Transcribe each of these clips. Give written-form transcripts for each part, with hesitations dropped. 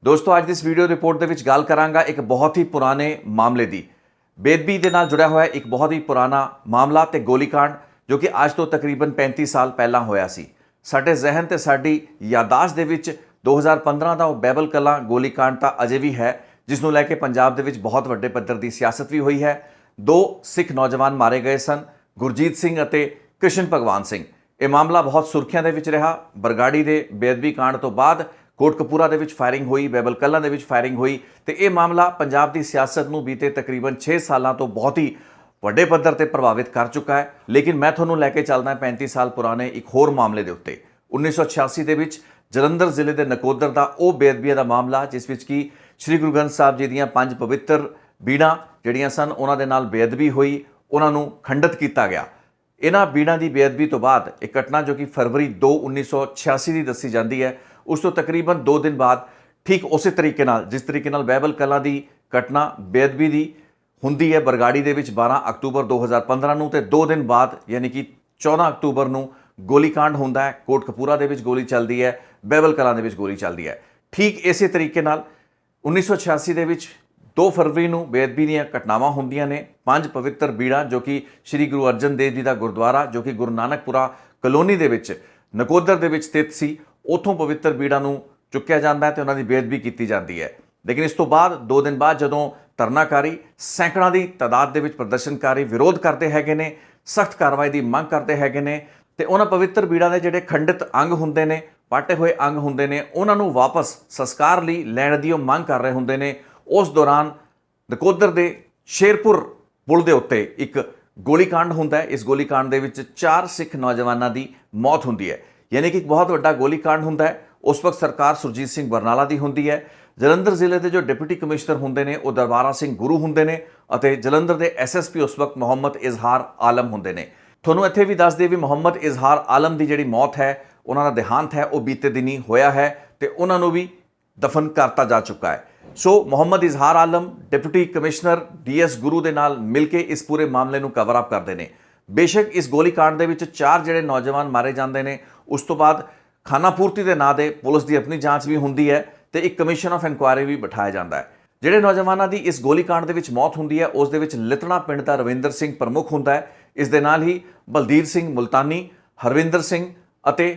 दोस्तों ਅੱਜ ਦੀ ਇਸ ਵੀਡੀਓ ਰਿਪੋਰਟ ਦੇ ਵਿੱਚ ਗੱਲ ਕਰਾਂਗਾ ਇੱਕ ਬਹੁਤ ਹੀ ਪੁਰਾਣੇ ਮਾਮਲੇ ਦੀ। ਬੇਅਦਬੀ ਦੇ ਨਾਲ ਜੁੜਿਆ ਹੋਇਆ ਇੱਕ ਬਹੁਤ ਹੀ ਪੁਰਾਣਾ ਮਾਮਲਾ ਤੇ ਗੋਲੀकांड ਜੋ ਕਿ ਅੱਜ ਤੋਂ ਤਕਰੀਬਨ 35 ਸਾਲ ਪਹਿਲਾਂ ਹੋਇਆ ਸੀ। ਸਾਡੇ ਜ਼ਿਹਨ ਤੇ ਸਾਡੀ ਯਾਦਾਸ਼ਤ ਦੇ ਵਿੱਚ 2015 ਦਾ ਉਹ ਬਹਿਬਲ ਕਲਾਂ ਗੋਲੀकांड ਤਾਂ ਅਜੇ ਵੀ ਹੈ, ਜਿਸ ਨੂੰ ਲੈ ਕੇ ਪੰਜਾਬ ਦੇ ਵਿੱਚ ਬਹੁਤ ਵੱਡੇ ਪੱਧਰ ਦੀ ਸਿਆਸਤ ਵੀ ਹੋਈ ਹੈ। ਦੋ ਸਿੱਖ ਨੌਜਵਾਨ ਮਾਰੇ ਗਏ ਸਨ, ਗੁਰਜੀਤ ਸਿੰਘ ਅਤੇ ਕ੍ਰਿਸ਼ਨ ਭਗਵਾਨ ਸਿੰਘ। ਇਹ ਮਾਮਲਾ ਬਹੁਤ ਸੁਰਖੀਆਂ ਦੇ ਵਿੱਚ ਰਿਹਾ। ਬਰਗਾੜੀ ਦੇ ਬੇਅਦਬੀ ਕਾਂਡ ਤੋਂ ਬਾਅਦ ਕੋਟਕਪੂਰਾ ਦੇ ਵਿੱਚ ਫਾਇਰਿੰਗ ਹੋਈ, ਬਹਿਬਲ ਕਲਾਂ ਦੇ ਵਿੱਚ ਫਾਇਰਿੰਗ ਹੋਈ ਤੇ ਇਹ ਮਾਮਲਾ ਪੰਜਾਬ ਦੀ ਸਿਆਸਤ ਨੂੰ ਬੀਤੇ ਤਕਰੀਬਨ 6 ਸਾਲਾਂ ਤੋਂ ਬਹੁਤ ਹੀ ਵੱਡੇ ਪੱਧਰ ਤੇ ਪ੍ਰਭਾਵਿਤ ਕਰ ਚੁੱਕਾ ਹੈ। ਲੇਕਿਨ ਮੈਂ ਤੁਹਾਨੂੰ ਲੈ ਕੇ ਚੱਲਦਾ 35 ਸਾਲ ਪੁਰਾਣੇ ਇੱਕ ਹੋਰ ਮਾਮਲੇ ਦੇ ਉੱਤੇ। 1986 ਦੇ ਵਿੱਚ ਜਲੰਧਰ ਜ਼ਿਲ੍ਹੇ ਦੇ ਨਕੋਦਰ ਦਾ ਉਹ ਬੇਅਦਬੀ ਦਾ ਮਾਮਲਾ ਜਿਸ ਵਿੱਚ ਕਿ ਸ੍ਰੀ ਗੁਰੂ ਗ੍ਰੰਥ ਸਾਹਿਬ ਜੀ ਦੀਆਂ 5 ਪਵਿੱਤਰ ਬੀੜਾਂ ਜਿਹੜੀਆਂ ਸਨ ਉਹਨਾਂ ਦੇ ਨਾਲ ਬੇਅਦਬੀ ਹੋਈ, ਉਹਨਾਂ ਨੂੰ ਖੰਡਿਤ ਕੀਤਾ ਗਿਆ। ਇਹਨਾਂ ਬੀੜਾਂ ਦੀ ਬੇਅਦਬੀ ਤੋਂ ਬਾਅਦ ਇਹ ਘਟਨਾ ਜੋ ਕਿ ਫਰਵਰੀ 2 1986 ਦੀ ਦੱਸੀ ਜਾਂਦੀ ਹੈ, ਉਸ ਤੋਂ ਤਕਰੀਬਨ 2 ਦਿਨ ਬਾਅਦ ਠੀਕ ਉਸੇ ਤਰੀਕੇ ਨਾਲ ਜਿਸ ਤਰੀਕੇ ਨਾਲ ਬਹਿਬਲ ਕਲਾਂ ਦੀ ਘਟਨਾ ਬੇਅਦਬੀ ਦੀ ਹੁੰਦੀ ਹੈ ਬਰਗਾੜੀ ਦੇ ਵਿੱਚ 12 ਅਕਤੂਬਰ 2015 ਨੂੰ, ਤੇ 2 ਦਿਨ ਬਾਅਦ ਯਾਨੀ ਕਿ 14 ਅਕਤੂਬਰ ਨੂੰ ਗੋਲੀकांड ਹੁੰਦਾ ਹੈ। ਕੋਟਕਪੂਰਾ ਦੇ ਵਿੱਚ ਗੋਲੀ ਚੱਲਦੀ ਹੈ, ਬਹਿਬਲ ਕਲਾਂ ਦੇ ਵਿੱਚ ਗੋਲੀ ਚੱਲਦੀ ਹੈ। ਠੀਕ ਇਸੇ ਤਰੀਕੇ ਨਾਲ 1986 ਦੇ ਵਿੱਚ 2 ਫਰਵਰੀ ਨੂੰ ਬੇਅਦਬੀ ਦੀਆਂ ਘਟਨਾਵਾਂ ਹੁੰਦੀਆਂ ਨੇ। 5 ਪਵਿੱਤਰ ਬੀੜਾਂ ਜੋ ਕਿ ਸ੍ਰੀ ਗੁਰੂ ਅਰਜਨ ਦੇਵ ਜੀ ਦਾ ਗੁਰਦੁਆਰਾ ਜੋ ਕਿ ਗੁਰੂ ਨਾਨਕਪੁਰਾ ਕਲੋਨੀ ਦੇ ਵਿੱਚ ਨਕੋਦਰ ਦੇ ਵਿੱਚ ਸਥਿਤ ਸੀ, ਉੱਥੋਂ ਪਵਿੱਤਰ ਬੀੜਾਂ ਨੂੰ ਚੁੱਕਿਆ ਜਾਂਦਾ ਹੈ ਤੇ ਉਹਨਾਂ ਦੀ ਬੇਅਦਬੀ ਕੀਤੀ ਜਾਂਦੀ ਹੈ। ਲੇਕਿਨ ਇਸ ਤੋਂ ਬਾਅਦ 2 ਦਿਨ ਬਾਅਦ ਜਦੋਂ ਧਰਨਾਕਾਰੀ ਸੈਂਕੜਾਂ ਦੀ ਤਾਦਾਦ ਦੇ ਵਿੱਚ ਪ੍ਰਦਰਸ਼ਨਕਾਰੀ ਵਿਰੋਧ ਕਰਦੇ ਹੈਗੇ ਨੇ, ਸਖਤ ਕਾਰਵਾਈ ਦੀ ਮੰਗ ਕਰਦੇ ਹੈਗੇ ਨੇ ਤੇ ਉਹਨਾਂ ਪਵਿੱਤਰ ਬੀੜਾਂ ਦੇ ਜਿਹੜੇ ਖੰਡਿਤ ਅੰਗ ਹੁੰਦੇ ਨੇ, ਪਾਟੇ ਹੋਏ ਅੰਗ ਹੁੰਦੇ ਨੇ, ਉਹਨਾਂ ਨੂੰ ਵਾਪਸ ਸੰਸਕਾਰ ਲਈ ਲੈਣ ਦੀ ਉਹ ਮੰਗ ਕਰ ਰਹੇ ਹੁੰਦੇ ਨੇ। ਉਸ ਦੌਰਾਨ ਨਕੋਦਰ ਦੇ ਸ਼ੇਰਪੁਰ ਪੁਲ ਦੇ ਉੱਤੇ ਇੱਕ ਗੋਲੀकांड ਹੁੰਦਾ ਹੈ। ਇਸ ਗੋਲੀकांड ਦੇ ਵਿੱਚ 4 ਸਿੱਖ ਨੌਜਵਾਨਾਂ ਦੀ ਮੌਤ ਹੁੰਦੀ ਹੈ, ਯਾਨੀ ਕਿ ਇੱਕ ਬਹੁਤ ਵੱਡਾ ਗੋਲੀकांड ਹੁੰਦਾ ਹੈ। ਉਸ ਵਕਤ ਸਰਕਾਰ ਸੁਰਜੀਤ ਸਿੰਘ ਬਰਨਾਲਾ ਦੀ ਹੁੰਦੀ ਹੈ। ਜਲੰਧਰ ਜ਼ਿਲ੍ਹੇ ਦੇ ਜੋ ਡਿਪਟੀ ਕਮਿਸ਼ਨਰ ਹੁੰਦੇ ਨੇ ਉਹ ਦਰਬਾਰਾ ਸਿੰਘ ਗੁਰੂ ਹੁੰਦੇ ਨੇ ਅਤੇ ਜਲੰਧਰ ਦੇ ਐਸਐਸਪੀ ਉਸ ਵਕਤ ਮੁਹੰਮਦ ਇਜ਼ਹਾਰ ਆਲਮ ਹੁੰਦੇ ਨੇ। ਤੁਹਾਨੂੰ ਇੱਥੇ ਵੀ ਦੱਸ ਦਈਏ ਵੀ ਮੁਹੰਮਦ ਇਜ਼ਹਾਰ ਆਲਮ ਦੀ ਜਿਹੜੀ ਮੌਤ ਹੈ, ਉਹਨਾਂ ਦਾ ਦੇਹਾਂਤ ਹੈ, ਉਹ ਬੀਤੇ ਦਿਨੀ ਹੋਇਆ ਹੈ ਤੇ ਉਹਨਾਂ ਨੂੰ ਵੀ ਦਫਨ ਕਰਤਾ ਜਾ ਚੁੱਕਾ ਹੈ। ਸੋ ਮੁਹੰਮਦ ਇਜ਼ਹਾਰ ਆਲਮ ਡਿਪਟੀ ਕਮਿਸ਼ਨਰ ਡੀਐਸ ਗੁਰੂ ਦੇ ਨਾਲ ਮਿਲ ਕੇ ਇਸ ਪੂਰੇ ਮਾਮਲੇ ਨੂੰ ਕਵਰ ਅਪ ਕਰਦੇ ਨੇ। ਬੇਸ਼ੱਕ ਇਸ ਗੋਲੀकांड ਦੇ ਵਿੱਚ 4 ਜਿਹੜੇ ਨੌਜਵਾਨ ਮਾਰੇ ਜਾਂਦੇ ਨੇ, ਉਸ ਤੋਂ ਬਾਅਦ ਖਾਨਾ ਪੂਰਤੀ ਦੇ ਨਾਂ ਦੇ ਪੁਲਿਸ ਦੀ ਆਪਣੀ ਜਾਂਚ ਵੀ ਹੁੰਦੀ ਹੈ ਤੇ ਇੱਕ ਕਮਿਸ਼ਨ ਆਫ ਇਨਕੁਆਇਰੀ ਵੀ ਬਿਠਾਇਆ ਜਾਂਦਾ ਹੈ। ਜਿਹੜੇ ਨੌਜਵਾਨਾਂ ਦੀ ਇਸ ਗੋਲੀकांड ਦੇ ਵਿੱਚ ਮੌਤ ਹੁੰਦੀ ਹੈ, ਉਸ ਦੇ ਵਿੱਚ ਲਿਤਣਾ ਪਿੰਡ ਦਾ ਰਵਿੰਦਰ ਸਿੰਘ ਪ੍ਰਮੁੱਖ ਹੁੰਦਾ ਹੈ। ਇਸ ਦੇ ਨਾਲ ਹੀ ਬਲਦੀਰ ਸਿੰਘ ਮੁਲਤਾਨੀ, ਹਰਵਿੰਦਰ ਸਿੰਘ ਅਤੇ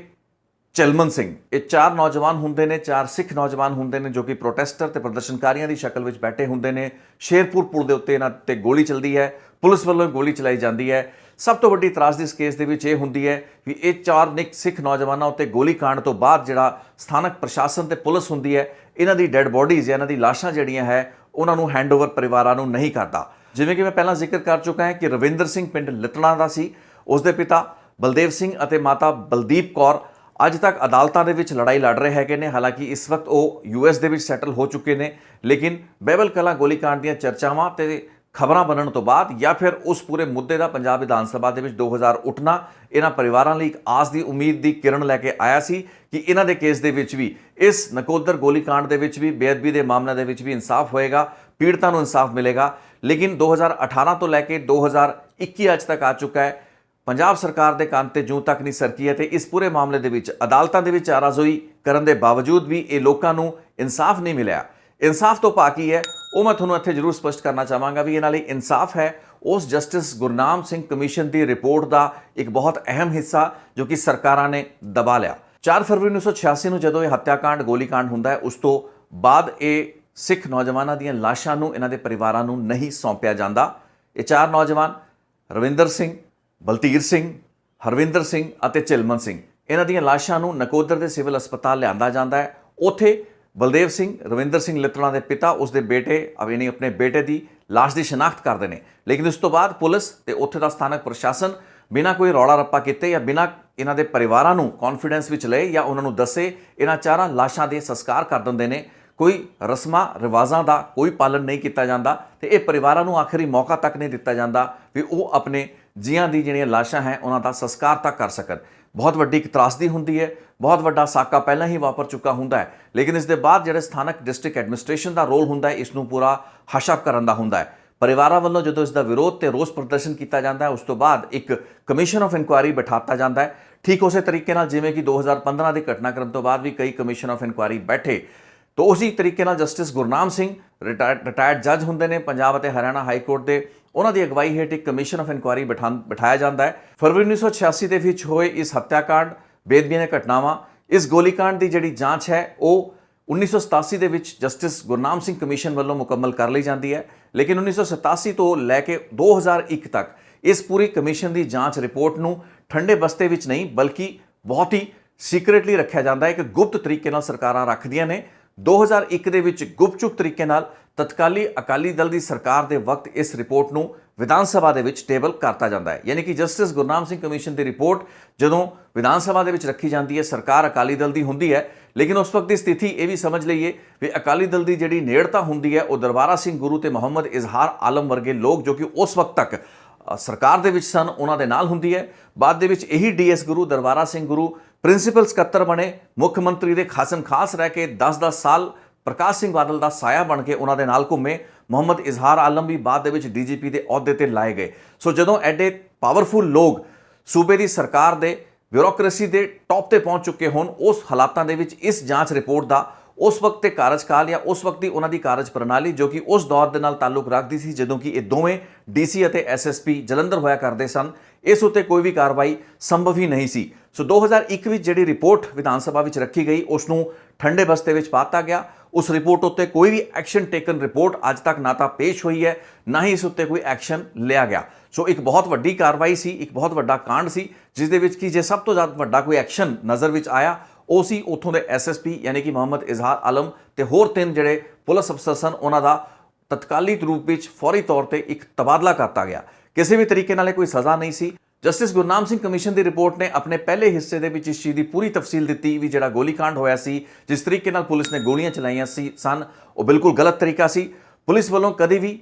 ਚਲਮਨ ਸਿੰਘ, ਇਹ 4 ਨੌਜਵਾਨ ਹੁੰਦੇ ਨੇ, 4 ਸਿੱਖ ਨੌਜਵਾਨ ਹੁੰਦੇ ਨੇ ਜੋ ਕਿ ਪ੍ਰੋਟੈਸਟਰ ਤੇ ਪ੍ਰਦਰਸ਼ਨਕਾਰੀਆਂ ਦੀ ਸ਼ਕਲ ਵਿੱਚ ਬੈਠੇ ਹੁੰਦੇ ਨੇ। ਸ਼ੇਰਪੁਰ ਪੁਲ ਦੇ ਉੱਤੇ ਇਹਨਾਂ ਤੇ ਗੋਲੀ ਚੱਲਦੀ ਹੈ, ਪੁਲਿਸ ਵੱਲੋਂ ਗੋਲੀ ਚਲਾਈ ਜਾਂਦੀ ਹੈ। ਸਭ ਤੋਂ ਵੱਡੀ ਇਤਰਾਜ਼ ਇਸ ਕੇਸ ਦੇ ਵਿੱਚ ਇਹ ਹੁੰਦੀ ਹੈ ਕਿ ਇਹ 4 ਸਿੱਖ ਨੌਜਵਾਨਾਂ ਉੱਤੇ ਗੋਲੀकांड ਤੋਂ ਬਾਅਦ ਜਿਹੜਾ ਸਥਾਨਕ ਪ੍ਰਸ਼ਾਸਨ ਤੇ ਪੁਲਿਸ ਹੁੰਦੀ ਹੈ, ਇਹਨਾਂ ਦੀ ਡੈੱਡ ਬੋਡੀਜ਼ ਜਾਂ ਇਹਨਾਂ ਦੀ ਲਾਸ਼ਾਂ ਜਿਹੜੀਆਂ ਹੈ ਉਹਨਾਂ ਨੂੰ ਹੈਂਡਓਵਰ ਪਰਿਵਾਰਾਂ ਨੂੰ ਨਹੀਂ ਕਰਦਾ। ਜਿਵੇਂ ਕਿ ਮੈਂ ਪਹਿਲਾਂ ਜ਼ਿਕਰ ਕਰ ਚੁੱਕਾ ਹਾਂ ਕਿ ਰਵਿੰਦਰ ਸਿੰਘ ਪਿੰਡ ਲਿਤਣਾ ਦਾ ਸੀ, ਉਸ ਦੇ ਪਿਤਾ ਬਲਦੇਵ ਸਿੰਘ ਅਤੇ ਮਾਤਾ ਬਲਦੀਪ ਕੌਰ ਅੱਜ ਤੱਕ ਅਦਾਲਤਾਂ ਦੇ ਵਿੱਚ ਲੜਾਈ ਲੜ ਰਹੇ ਹੈਗੇ ਨੇ। ਹਾਲਾਂਕਿ ਇਸ ਵਕਤ ਉਹ ਯੂਐਸ ਦੇ ਵਿੱਚ ਸੈਟਲ ਹੋ ਚੁੱਕੇ ਨੇ, ਲੇਕਿਨ ਬਹਿਬਲ ਕਲਾਂ ਗੋਲੀकांड ਦੀਆਂ ਚਰਚਾਵਾਂ ਤੇ ਖਬਰਾਂ ਬਣਨ ਤੋਂ ਬਾਅਦ ਜਾਂ ਫਿਰ ਉਸ ਪੂਰੇ ਮੁੱਦੇ ਦਾ ਪੰਜਾਬ ਵਿਧਾਨ ਸਭਾ ਦੇ ਵਿੱਚ 2000 ਉੱਠਣਾ ਇਹਨਾਂ ਪਰਿਵਾਰਾਂ ਲਈ ਇੱਕ ਆਸ ਦੀ ਉਮੀਦ ਦੀ ਕਿਰਨ ਲੈ ਕੇ ਆਇਆ ਸੀ ਕਿ ਇਹਨਾਂ ਦੇ ਕੇਸ ਦੇ ਵਿੱਚ ਵੀ, ਇਸ ਨਕੋਦਰ ਗੋਲੀकांड ਦੇ ਵਿੱਚ ਵੀ, ਬੇਅਦਬੀ ਦੇ ਮਾਮਲੇ ਦੇ ਵਿੱਚ ਵੀ ਇਨਸਾਫ ਹੋਏਗਾ, ਪੀੜਤਾਂ ਨੂੰ ਇਨਸਾਫ ਮਿਲੇਗਾ। ਲੇਕਿਨ 2018 ਤੋਂ ਲੈ ਕੇ 2021 ਅੱਜ ਤੱਕ ਆ ਚੁੱਕਾ ਹੈ, ਪੰਜਾਬ ਸਰਕਾਰ ਦੇ ਕੰਨ ਤੇ ਜੂੰ ਤੱਕ ਨਹੀਂ ਸਰਕੀ ਹੈ ਤੇ ਇਸ ਪੂਰੇ ਮਾਮਲੇ ਦੇ ਵਿੱਚ ਅਦਾਲਤਾਂ ਦੇ ਵਿੱਚ ਆਰਾਜ਼ੋਈ ਕਰਨ ਦੇ ਬਾਵਜੂਦ ਵੀ ਇਹ ਲੋਕਾਂ ਨੂੰ ਇਨਸਾਫ ਨਹੀਂ ਮਿਲਿਆ। ਇਨਸਾਫ ਤੋਂ ਬਾਕੀ ਹੈ ਉਹ ਮੈਂ ਤੁਹਾਨੂੰ ਇੱਥੇ ਜ਼ਰੂਰ ਸਪਸ਼ਟ ਕਰਨਾ ਚਾਹਾਂਗਾ ਵੀ ਇਹਨਾਂ ਲਈ ਇਨਸਾਫ ਹੈ ਉਸ ਜਸਟਿਸ ਗੁਰਨਾਮ ਸਿੰਘ ਕਮਿਸ਼ਨ ਦੀ ਰਿਪੋਰਟ ਦਾ ਇੱਕ ਬਹੁਤ ਅਹਿਮ ਹਿੱਸਾ ਜੋ ਕਿ ਸਰਕਾਰਾਂ ਨੇ ਦਬਾ ਲਿਆ। 4 ਫਰਵਰੀ 1986 ਨੂੰ ਜਦੋਂ ਇਹ ਹੱਤਿਆਕਾਂਡ ਗੋਲੀकांड ਹੁੰਦਾ ਹੈ, ਉਸ ਤੋਂ ਬਾਅਦ ਇਹ ਸਿੱਖ ਨੌਜਵਾਨਾਂ ਦੀਆਂ ਲਾਸ਼ਾਂ ਨੂੰ ਇਹਨਾਂ ਦੇ ਪਰਿਵਾਰਾਂ ਨੂੰ ਨਹੀਂ ਸੌਂਪਿਆ ਜਾਂਦਾ। ਇਹ 4 ਨੌਜਵਾਨ ਰਵਿੰਦਰ ਸਿੰਘ, ਬਲਤੀਰ ਸਿੰਘ, ਹਰਵਿੰਦਰ ਸਿੰਘ ਅਤੇ ਚਲਮਨ ਸਿੰਘ, ਇਹਨਾਂ ਦੀਆਂ ਲਾਸ਼ਾਂ ਨੂੰ ਨਕੋਦਰ ਦੇ ਸਿਵਲ ਹਸਪਤਾਲ ਲਿਆਂਦਾ ਜਾਂਦਾ ਹੈ। ਉੱਥੇ ਬਲਦੇਵ ਸਿੰਘ, ਰਵਿੰਦਰ ਸਿੰਘ ਲਿਤਣਾ ਦੇ ਪਿਤਾ, ਉਸ ਦੇ ਬੇਟੇ ਯਾਨੀ ਆਪਣੇ ਬੇਟੇ ਦੀ ਲਾਸ਼ ਦੀ ਸ਼ਨਾਖਤ ਕਰਦੇ ਨੇ। ਲੇਕਿਨ ਉਸ ਤੋਂ ਬਾਅਦ ਪੁਲਿਸ ਤੇ ਉੱਥੇ ਦਾ ਸਥਾਨਕ ਪ੍ਰਸ਼ਾਸਨ ਬਿਨਾਂ ਕੋਈ ਰੌਲਾ ਰੱਪਾ ਕੀਤੇ ਜਾਂ ਬਿਨਾਂ ਇਹਨਾਂ ਦੇ ਪਰਿਵਾਰਾਂ ਨੂੰ ਕੌਨਫੀਡੈਂਸ ਵਿੱਚ ਲਏ ਜਾਂ ਉਹਨਾਂ ਨੂੰ ਦੱਸੇ ਇਹਨਾਂ 4 ਲਾਸ਼ਾਂ ਦੇ ਸੰਸਕਾਰ ਕਰ ਦਿੰਦੇ ਨੇ। ਕੋਈ ਰਸਮਾਂ ਰਿਵਾਜ਼ਾਂ ਦਾ ਕੋਈ ਪਾਲਣ ਨਹੀਂ ਕੀਤਾ ਜਾਂਦਾ ਤੇ ਇਹ ਪਰਿਵਾਰਾਂ ਨੂੰ ਆਖਰੀ ਮੌਕਾ ਤੱਕ ਨਹੀਂ ਦਿੱਤਾ ਜਾਂਦਾ ਵੀ ਉਹ ਆਪਣੇ ਜੀਆਂ ਦੀ ਜਿਹੜੀਆਂ ਲਾਸ਼ਾਂ ਹੈ ਉਹਨਾਂ ਦਾ ਸੰਸਕਾਰ ਤੱਕ ਕਰ ਸਕਣ। ਬਹੁਤ ਵੱਡੀ ਇੱਕ ਤਰਾਸਦੀ ਹੁੰਦੀ ਹੈ, ਬਹੁਤ ਵੱਡਾ ਸਾਕਾ ਪਹਿਲਾਂ ਹੀ ਵਾਪਰ ਚੁੱਕਾ ਹੁੰਦਾ ਹੈ, ਲੇਕਿਨ ਇਸ ਦੇ ਬਾਅਦ ਜਿਹੜੇ ਸਥਾਨਕ ਡਿਸਟ੍ਰਿਕਟ ਐਡਮਿਨਿਸਟ੍ਰੇਸ਼ਨ ਦਾ ਰੋਲ ਹੁੰਦਾ ਹੈ ਇਸ ਨੂੰ ਪੂਰਾ ਹਸ਼ਪ ਕਰਨ ਦਾ ਹੁੰਦਾ ਹੈ। ਪਰਿਵਾਰਾਂ ਵੱਲੋਂ ਜਦੋਂ ਇਸ ਦਾ ਵਿਰੋਧ ਤੇ ਰੋਸ ਪ੍ਰਦਰਸ਼ਨ ਕੀਤਾ ਜਾਂਦਾ ਹੈ, ਉਸ ਤੋਂ ਬਾਅਦ ਇੱਕ ਕਮਿਸ਼ਨ ਆਫ ਇਨਕੁਆਇਰੀ ਬਿਠਾਤਾ ਜਾਂਦਾ ਹੈ। ਠੀਕ ਉਸੇ ਤਰੀਕੇ ਨਾਲ ਜਿਵੇਂ ਕਿ 2015 ਦੇ ਘਟਨਾਕ੍ਰਮ ਤੋਂ ਬਾਅਦ ਵੀ ਕਈ ਕਮਿਸ਼ਨ ਆਫ ਇਨਕੁਆਇਰੀ ਬੈਠੇ तो उसी तरीके नाल जस्टिस गुरनाम सिंह रिटायर्ड जज ਹੁੰਦੇ ਨੇ ਪੰਜਾਬ ਅਤੇ ਹਰਿਆਣਾ ਹਾਈ ਕੋਰਟ ਦੇ, ਉਹਨਾਂ ਦੀ ਅਗਵਾਈ ਹੇਠ ਇੱਕ ਕਮਿਸ਼ਨ ਆਫ ਇਨਕੁਆਇਰੀ ਬਿਠਾਇਆ ਜਾਂਦਾ ਹੈ। ਫਰਵਰੀ 1986 ਦੇ ਵਿੱਚ ਹੋਏ ਇਸ ਹੱਤਿਆਕਾਂਡ, ਬੇਅਦਬੀਆਂ ਦੀਆਂ ਘਟਨਾਵਾਂ, ਇਸ ਗੋਲੀकांड ਦੀ ਜਿਹੜੀ ਜਾਂਚ ਹੈ ਉਹ 1987 ਦੇ ਵਿੱਚ ਜਸਟਿਸ ਗੁਰਨਾਮ ਸਿੰਘ ਕਮਿਸ਼ਨ ਵੱਲੋਂ ਮੁਕੰਮਲ ਕਰ ਲਈ ਜਾਂਦੀ ਹੈ। ਲੇਕਿਨ 1987 ਤੋਂ ਲੈ ਕੇ 2001 ਤੱਕ ਇਸ ਪੂਰੀ ਕਮਿਸ਼ਨ ਦੀ ਜਾਂਚ ਰਿਪੋਰਟ ਨੂੰ ਠੰਡੇ ਬਸਤੇ ਵਿੱਚ ਨਹੀਂ ਬਲਕਿ ਬਹੁਤ ਹੀ ਸੀਕ੍ਰੇਟਲੀ ਰੱਖਿਆ ਜਾਂਦਾ ਹੈ ਕਿ ਗੁਪਤ ਤਰੀਕੇ ਨਾਲ ਸਰਕਾਰਾਂ ਰੱਖਦੀਆਂ ਨੇ। 2001 ਦੇ ਵਿੱਚ ਗੁਪਚੁਪ ਤਰੀਕੇ ਨਾਲ ਤਤਕਾਲੀ ਅਕਾਲੀ ਦਲ ਦੀ ਸਰਕਾਰ ਦੇ ਵਕਤ ਇਸ ਰਿਪੋਰਟ ਨੂੰ ਵਿਧਾਨ ਸਭਾ ਦੇ ਵਿੱਚ ਟੇਬਲ ਕਰਤਾ ਜਾਂਦਾ ਹੈ। ਯਾਨੀ ਕਿ ਜਸਟਿਸ ਗੁਰਨਾਮ ਸਿੰਘ ਕਮਿਸ਼ਨ ਦੀ ਰਿਪੋਰਟ ਜਦੋਂ ਵਿਧਾਨ ਸਭਾ ਦੇ ਵਿੱਚ ਰੱਖੀ ਜਾਂਦੀ ਹੈ, ਸਰਕਾਰ ਅਕਾਲੀ ਦਲ ਦੀ ਹੁੰਦੀ ਹੈ, ਲੇਕਿਨ ਉਸ ਵਕਤ ਦੀ ਸਥਿਤੀ ਇਹ ਵੀ ਸਮਝ ਲਈਏ ਵੀ ਅਕਾਲੀ ਦਲ ਦੀ ਜਿਹੜੀ ਨੇੜਤਾ ਹੁੰਦੀ ਹੈ ਉਹ ਦਰਬਾਰਾ ਸਿੰਘ ਗੁਰੂ ਤੇ ਮੁਹੰਮਦ ਇਜ਼ਹਾਰ ਆਲਮ ਵਰਗੇ ਲੋਕ ਜੋ ਕਿ ਉਸ ਵਕਤ ਤੱਕ ਸਰਕਾਰ ਦੇ ਵਿੱਚ ਸਨ ਉਹਨਾਂ ਦੇ ਨਾਲ ਹੁੰਦੀ ਹੈ। ਬਾਅਦ ਦੇ ਵਿੱਚ ਇਹੀ ਡੀਐਸ ਗੁਰੂ ਦਰਬਾਰਾ ਸਿੰਘ ਗੁਰੂ ਪ੍ਰਿੰਸੀਪਲ ਸਕੱਤਰ ਬਣੇ, ਮੁੱਖ ਮੰਤਰੀ ਦੇ ਖਾਸਮ ਖਾਸ ਰਹਿ ਕੇ 10-10 ਸਾਲ ਪ੍ਰਕਾਸ਼ ਸਿੰਘ ਬਾਦਲ ਦਾ ਸਾਇਆ ਬਣ ਕੇ ਉਹਨਾਂ ਦੇ ਨਾਲ ਘੁੰਮੇ। ਮੁਹੰਮਦ ਇਜ਼ਹਾਰ ਆਲਮ ਵੀ ਬਾਅਦ ਦੇ ਵਿੱਚ ਡੀਜੀਪੀ ਦੇ ਅਹੁਦੇ ਤੇ ਲਾਏ ਗਏ। ਸੋ ਜਦੋਂ ਐਡੇ ਪਾਵਰਫੁਲ ਲੋਕ ਸੂਬੇ ਦੀ ਸਰਕਾਰ ਦੇ ਬਿਊਰੋਕ੍ਰੇਸੀ ਦੇ ਟੌਪ ਤੇ ਪਹੁੰਚ ਚੁੱਕੇ ਹੋਣ, ਉਸ ਹਾਲਾਤਾਂ ਦੇ ਵਿੱਚ ਇਸ ਜਾਂਚ ਰਿਪੋਰਟ ਦਾ ਉਸ ਵਕਤ ਦੇ ਕਾਰਜਕਾਲ ਜਾਂ ਉਸ ਵਕਤ ਦੀ ਉਹਨਾਂ ਦੀ ਕਾਰਜ ਪ੍ਰਣਾਲੀ ਜੋ ਕਿ ਉਸ ਦੌਰ ਦੇ ਨਾਲ ਤਾਲੁਕ ਰੱਖਦੀ ਸੀ ਜਦੋਂ ਕਿ ਇਹ ਦੋਵੇਂ ਡੀਸੀ ਅਤੇ ਐਸਐਸਪੀ ਜਲੰਧਰ ਹੋਇਆ ਕਰਦੇ ਸਨ, ਇਸ ਉੱਤੇ ਕੋਈ ਵੀ ਕਾਰਵਾਈ ਸੰਭਵ ਹੀ ਨਹੀਂ ਸੀ। ਸੋ 2001 ਵਿੱਚ ਜਿਹੜੀ ਰਿਪੋਰਟ ਵਿਧਾਨ ਸਭਾ ਵਿੱਚ ਰੱਖੀ ਗਈ ਉਸ ਨੂੰ ਠੰਡੇ ਬਸਤੇ ਵਿੱਚ ਪਾਤਾ ਗਿਆ। ਉਸ ਰਿਪੋਰਟ ਉੱਤੇ ਕੋਈ ਵੀ ਐਕਸ਼ਨ ਟੇਕਨ ਰਿਪੋਰਟ ਅੱਜ ਤੱਕ ਨਾ ਤਾਂ ਪੇਸ਼ ਹੋਈ ਹੈ, ਨਾ ਹੀ ਇਸ ਉੱਤੇ ਕੋਈ ਐਕਸ਼ਨ ਲਿਆ ਗਿਆ। ਸੋ ਇੱਕ ਬਹੁਤ ਵੱਡੀ ਕਾਰਵਾਈ ਸੀ, ਇੱਕ ਬਹੁਤ ਵੱਡਾ ਕਾਂਡ ਸੀ ਜਿਸ ਦੇ ਵਿੱਚ ਕਿ ਜੇ ਸਭ ਤੋਂ ਜ਼ਿਆਦਾ ਵੱਡਾ ਕੋਈ ਐਕਸ਼ਨ ਨਜ਼ਰ ਵਿੱਚ ਆਇਆ ਉਹ ਸੀ ਉੱਥੋਂ ਦੇ ਐਸਐਸਪੀ ਯਾਨੀ ਕਿ ਮੁਹੰਮਦ ਇਜ਼ਹਾਰ ਆਲਮ ਤੇ ਹੋਰ 3 ਜਿਹੜੇ ਪੁਲਿਸ ਅਫਸਰ ਸਨ, ਉਹਨਾਂ ਦਾ ਤਤਕਾਲੀ ਰੂਪ ਵਿੱਚ ਫੌਰੀ ਤੌਰ ਤੇ ਇੱਕ ਤਬਾਦਲਾ ਕਰਤਾ ਗਿਆ। ਕਿਸੇ ਵੀ ਤਰੀਕੇ ਨਾਲ ਕੋਈ ਸਜ਼ਾ ਨਹੀਂ ਸੀ। ਜਸਟਿਸ ਗੁਰਨਾਮ ਸਿੰਘ ਕਮਿਸ਼ਨ ਦੀ ਰਿਪੋਰਟ ਨੇ ਆਪਣੇ ਪਹਿਲੇ ਹਿੱਸੇ ਦੇ ਵਿੱਚ ਇਸ ਚੀਜ਼ ਦੀ ਪੂਰੀ ਤਫਸੀਲ ਦਿੱਤੀ ਵੀ ਜਿਹੜਾ ਗੋਲੀकांड ਹੋਇਆ ਸੀ, ਜਿਸ ਤਰੀਕੇ ਨਾਲ ਪੁਲਿਸ ਨੇ ਗੋਲੀਆਂ ਚਲਾਈਆਂ ਸਨ ਉਹ ਬਿਲਕੁਲ ਗਲਤ ਤਰੀਕਾ ਸੀ। ਪੁਲਿਸ ਵੱਲੋਂ ਕਦੇ ਵੀ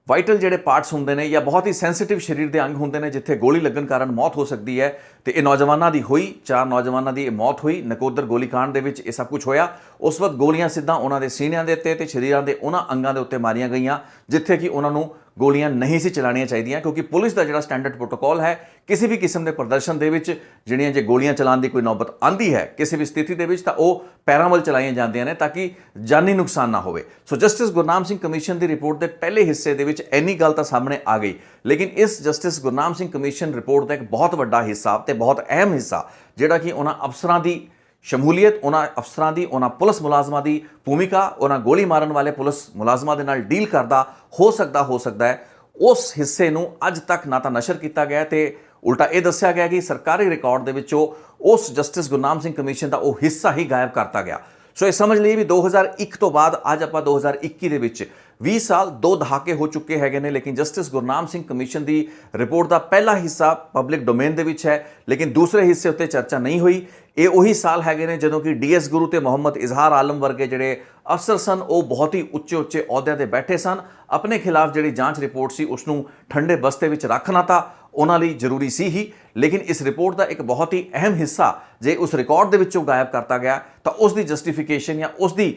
ਵਾਈਟਲ ਜਿਹੜੇ ਪਾਰਟਸ ਹੁੰਦੇ ਨੇ ਜਾਂ ਬਹੁਤ ਹੀ ਸੈਂਸਿਟਿਵ ਸਰੀਰ ਦੇ ਅੰਗ ਹੁੰਦੇ ਨੇ ਜਿੱਥੇ ਗੋਲੀ ਲੱਗਣ ਕਾਰਨ ਮੌਤ ਹੋ ਸਕਦੀ ਹੈ, ਤੇ ਇਹ ਨੌਜਵਾਨਾਂ ਦੀ ਹੋਈ, 4 ਨੌਜਵਾਨਾਂ ਦੀ ਇਹ ਮੌਤ ਹੋਈ। ਨਕੋਦਰ ਗੋਲੀकांड ਦੇ ਵਿੱਚ ਇਹ ਸਭ ਕੁਝ ਹੋਇਆ। ਉਸ ਵਕਤ ਗੋਲੀਆਂ ਸਿੱਧਾ ਉਹਨਾਂ ਦੇ ਸੀਨਿਆਂ ਦੇ ਉੱਤੇ ਤੇ ਸਰੀਰਾਂ ਦੇ ਉਹਨਾਂ ਅੰਗਾਂ ਦੇ ਉੱਤੇ ਮਾਰੀਆਂ ਗਈਆਂ ਜਿੱਥੇ ਕਿ ਉਹਨਾਂ ਨੂੰ ਗੋਲੀਆਂ ਨਹੀਂ ਸੀ ਚਲਾਉਣੀਆਂ ਚਾਹੀਦੀਆਂ, ਕਿਉਂਕਿ ਪੁਲਿਸ ਦਾ ਜਿਹੜਾ ਸਟੈਂਡਰਡ ਪ੍ਰੋਟੋਕੋਲ ਹੈ ਕਿਸੇ ਵੀ ਕਿਸਮ ਦੇ ਪ੍ਰਦਰਸ਼ਨ ਦੇ ਵਿੱਚ ਜਿਹੜੀਆਂ ਜੇ ਗੋਲੀਆਂ ਚਲਾਉਣ ਦੀ ਕੋਈ ਨੌਬਤ ਆਂਦੀ ਹੈ ਕਿਸੇ ਵੀ ਸਥਿਤੀ ਦੇ ਵਿੱਚ ਤਾਂ ਉਹ ਪੈਰਾਂ ਵੱਲ ਚਲਾਈਆਂ ਜਾਂਦੀਆਂ ਨੇ ਤਾਂ ਕਿ ਜਾਨੀ ਨੁਕਸਾਨ ਨਾ ਹੋਵੇ। ਸੋ ਜਸਟਿਸ ਗੁਰਨਾਮ ਸਿੰਘ ਕਮਿਸ਼ਨ ਦੀ ਰਿਪੋਰਟ ਦੇ ਪਹਿਲੇ ਹਿੱਸੇ ਦੇ ਵਿੱਚ ਇੰਨੀ ਗੱਲ ਤਾਂ ਸਾਹਮਣੇ ਆ ਗਈ, ਲੇਕਿਨ ਇਸ justice Gurnam Singh commission report ਦਾ ਇੱਕ ਬਹੁਤ ਵੱਡਾ ਹਿੱਸਾ ਤੇ ਬਹੁਤ ਅਹਿਮ ਹਿੱਸਾ ਜਿਹੜਾ ਕਿ ਉਹਨਾਂ ਅਫਸਰਾਂ ਦੀ ਸ਼ਮੂਲੀਅਤ, ਉਹਨਾਂ ਅਫਸਰਾਂ ਦੀ, ਉਹਨਾਂ ਪੁਲਿਸ ਮੁਲਾਜ਼ਮਾਂ ਦੀ ਭੂਮਿਕਾ, ਉਹਨਾਂ ਗੋਲੀ ਮਾਰਨ ਵਾਲੇ ਪੁਲਿਸ ਮੁਲਾਜ਼ਮਾਂ ਦੇ ਨਾਲ ਡੀਲ ਕਰਦਾ ਹੋ ਸਕਦਾ ਹੈ, ਉਸ ਹਿੱਸੇ ਨੂੰ ਅੱਜ ਤੱਕ ਨਾ ਤਾਂ ਨਸ਼ਰ ਕੀਤਾ ਗਿਆ ਤੇ ਉਲਟਾ ਇਹ ਦੱਸਿਆ ਗਿਆ ਕਿ ਸਰਕਾਰੀ ਰਿਕਾਰਡ ਦੇ ਵਿੱਚੋਂ ਉਸ ਜਸਟਿਸ ਗੁਰਨਾਮ ਸਿੰਘ ਕਮਿਸ਼ਨ ਦਾ ਉਹ ਹਿੱਸਾ ਹੀ ਗਾਇਬ ਕਰਤਾ ਗਿਆ। ਸੋ ਇਹ ਸਮਝ ਲਈਏ ਵੀ 2001 ਤੋਂ ਬਾਅਦ ਅੱਜ ਆਪਾਂ 2021 ਦੇ ਵਿੱਚ 20 ਸਾਲ 2 ਦਹਾਕੇ ਹੋ ਚੁੱਕੇ ਹੈਗੇ ਨੇ, ਲੇਕਿਨ ਜਸਟਿਸ ਗੁਰਨਾਮ ਸਿੰਘ ਕਮਿਸ਼ਨ ਦੀ ਰਿਪੋਰਟ ਦਾ ਪਹਿਲਾ ਹਿੱਸਾ ਪਬਲਿਕ ਡੋਮੇਨ ਦੇ ਵਿੱਚ ਹੈ, ਲੇਕਿਨ ਦੂਸਰੇ ਹਿੱਸੇ ਉੱਤੇ ਚਰਚਾ ਨਹੀਂ ਹੋਈ। ਇਹ ਉਹੀ ਸਾਲ ਹੈਗੇ ਨੇ ਜਦੋਂ ਕਿ ਡੀਐਸ ਗੁਰੂ ਤੇ ਮੁਹੰਮਦ ਇਜ਼ਹਾਰ ਆਲਮ ਵਰਗੇ ਜਿਹੜੇ ਅਫਸਰ ਸਨ ਉਹ ਬਹੁਤ ਹੀ ਉੱਚੇ ਅਹੁਦਿਆਂ ਤੇ ਬੈਠੇ ਸਨ। ਆਪਣੇ ਖਿਲਾਫ ਜਿਹੜੀ ਜਾਂਚ ਰਿਪੋਰਟ ਸੀ ਉਸ ਨੂੰ ਠੰਡੇ ਬਸਤੇ ਵਿੱਚ ਰੱਖਣਾ ਤਾਂ ਉਹਨਾਂ ਲਈ ਜ਼ਰੂਰੀ ਸੀ ਹੀ, ਲੇਕਿਨ ਇਸ ਰਿਪੋਰਟ ਦਾ ਇੱਕ ਬਹੁਤ ਹੀ ਅਹਿਮ ਹਿੱਸਾ ਜੇ ਉਸ ਰਿਕਾਰਡ ਦੇ ਵਿੱਚੋਂ ਗਾਇਬ ਕਰਤਾ ਗਿਆ ਤਾਂ ਉਸ ਦੀ ਜਸਟੀਫਿਕੇਸ਼ਨ ਜਾਂ ਉਸ ਦੀ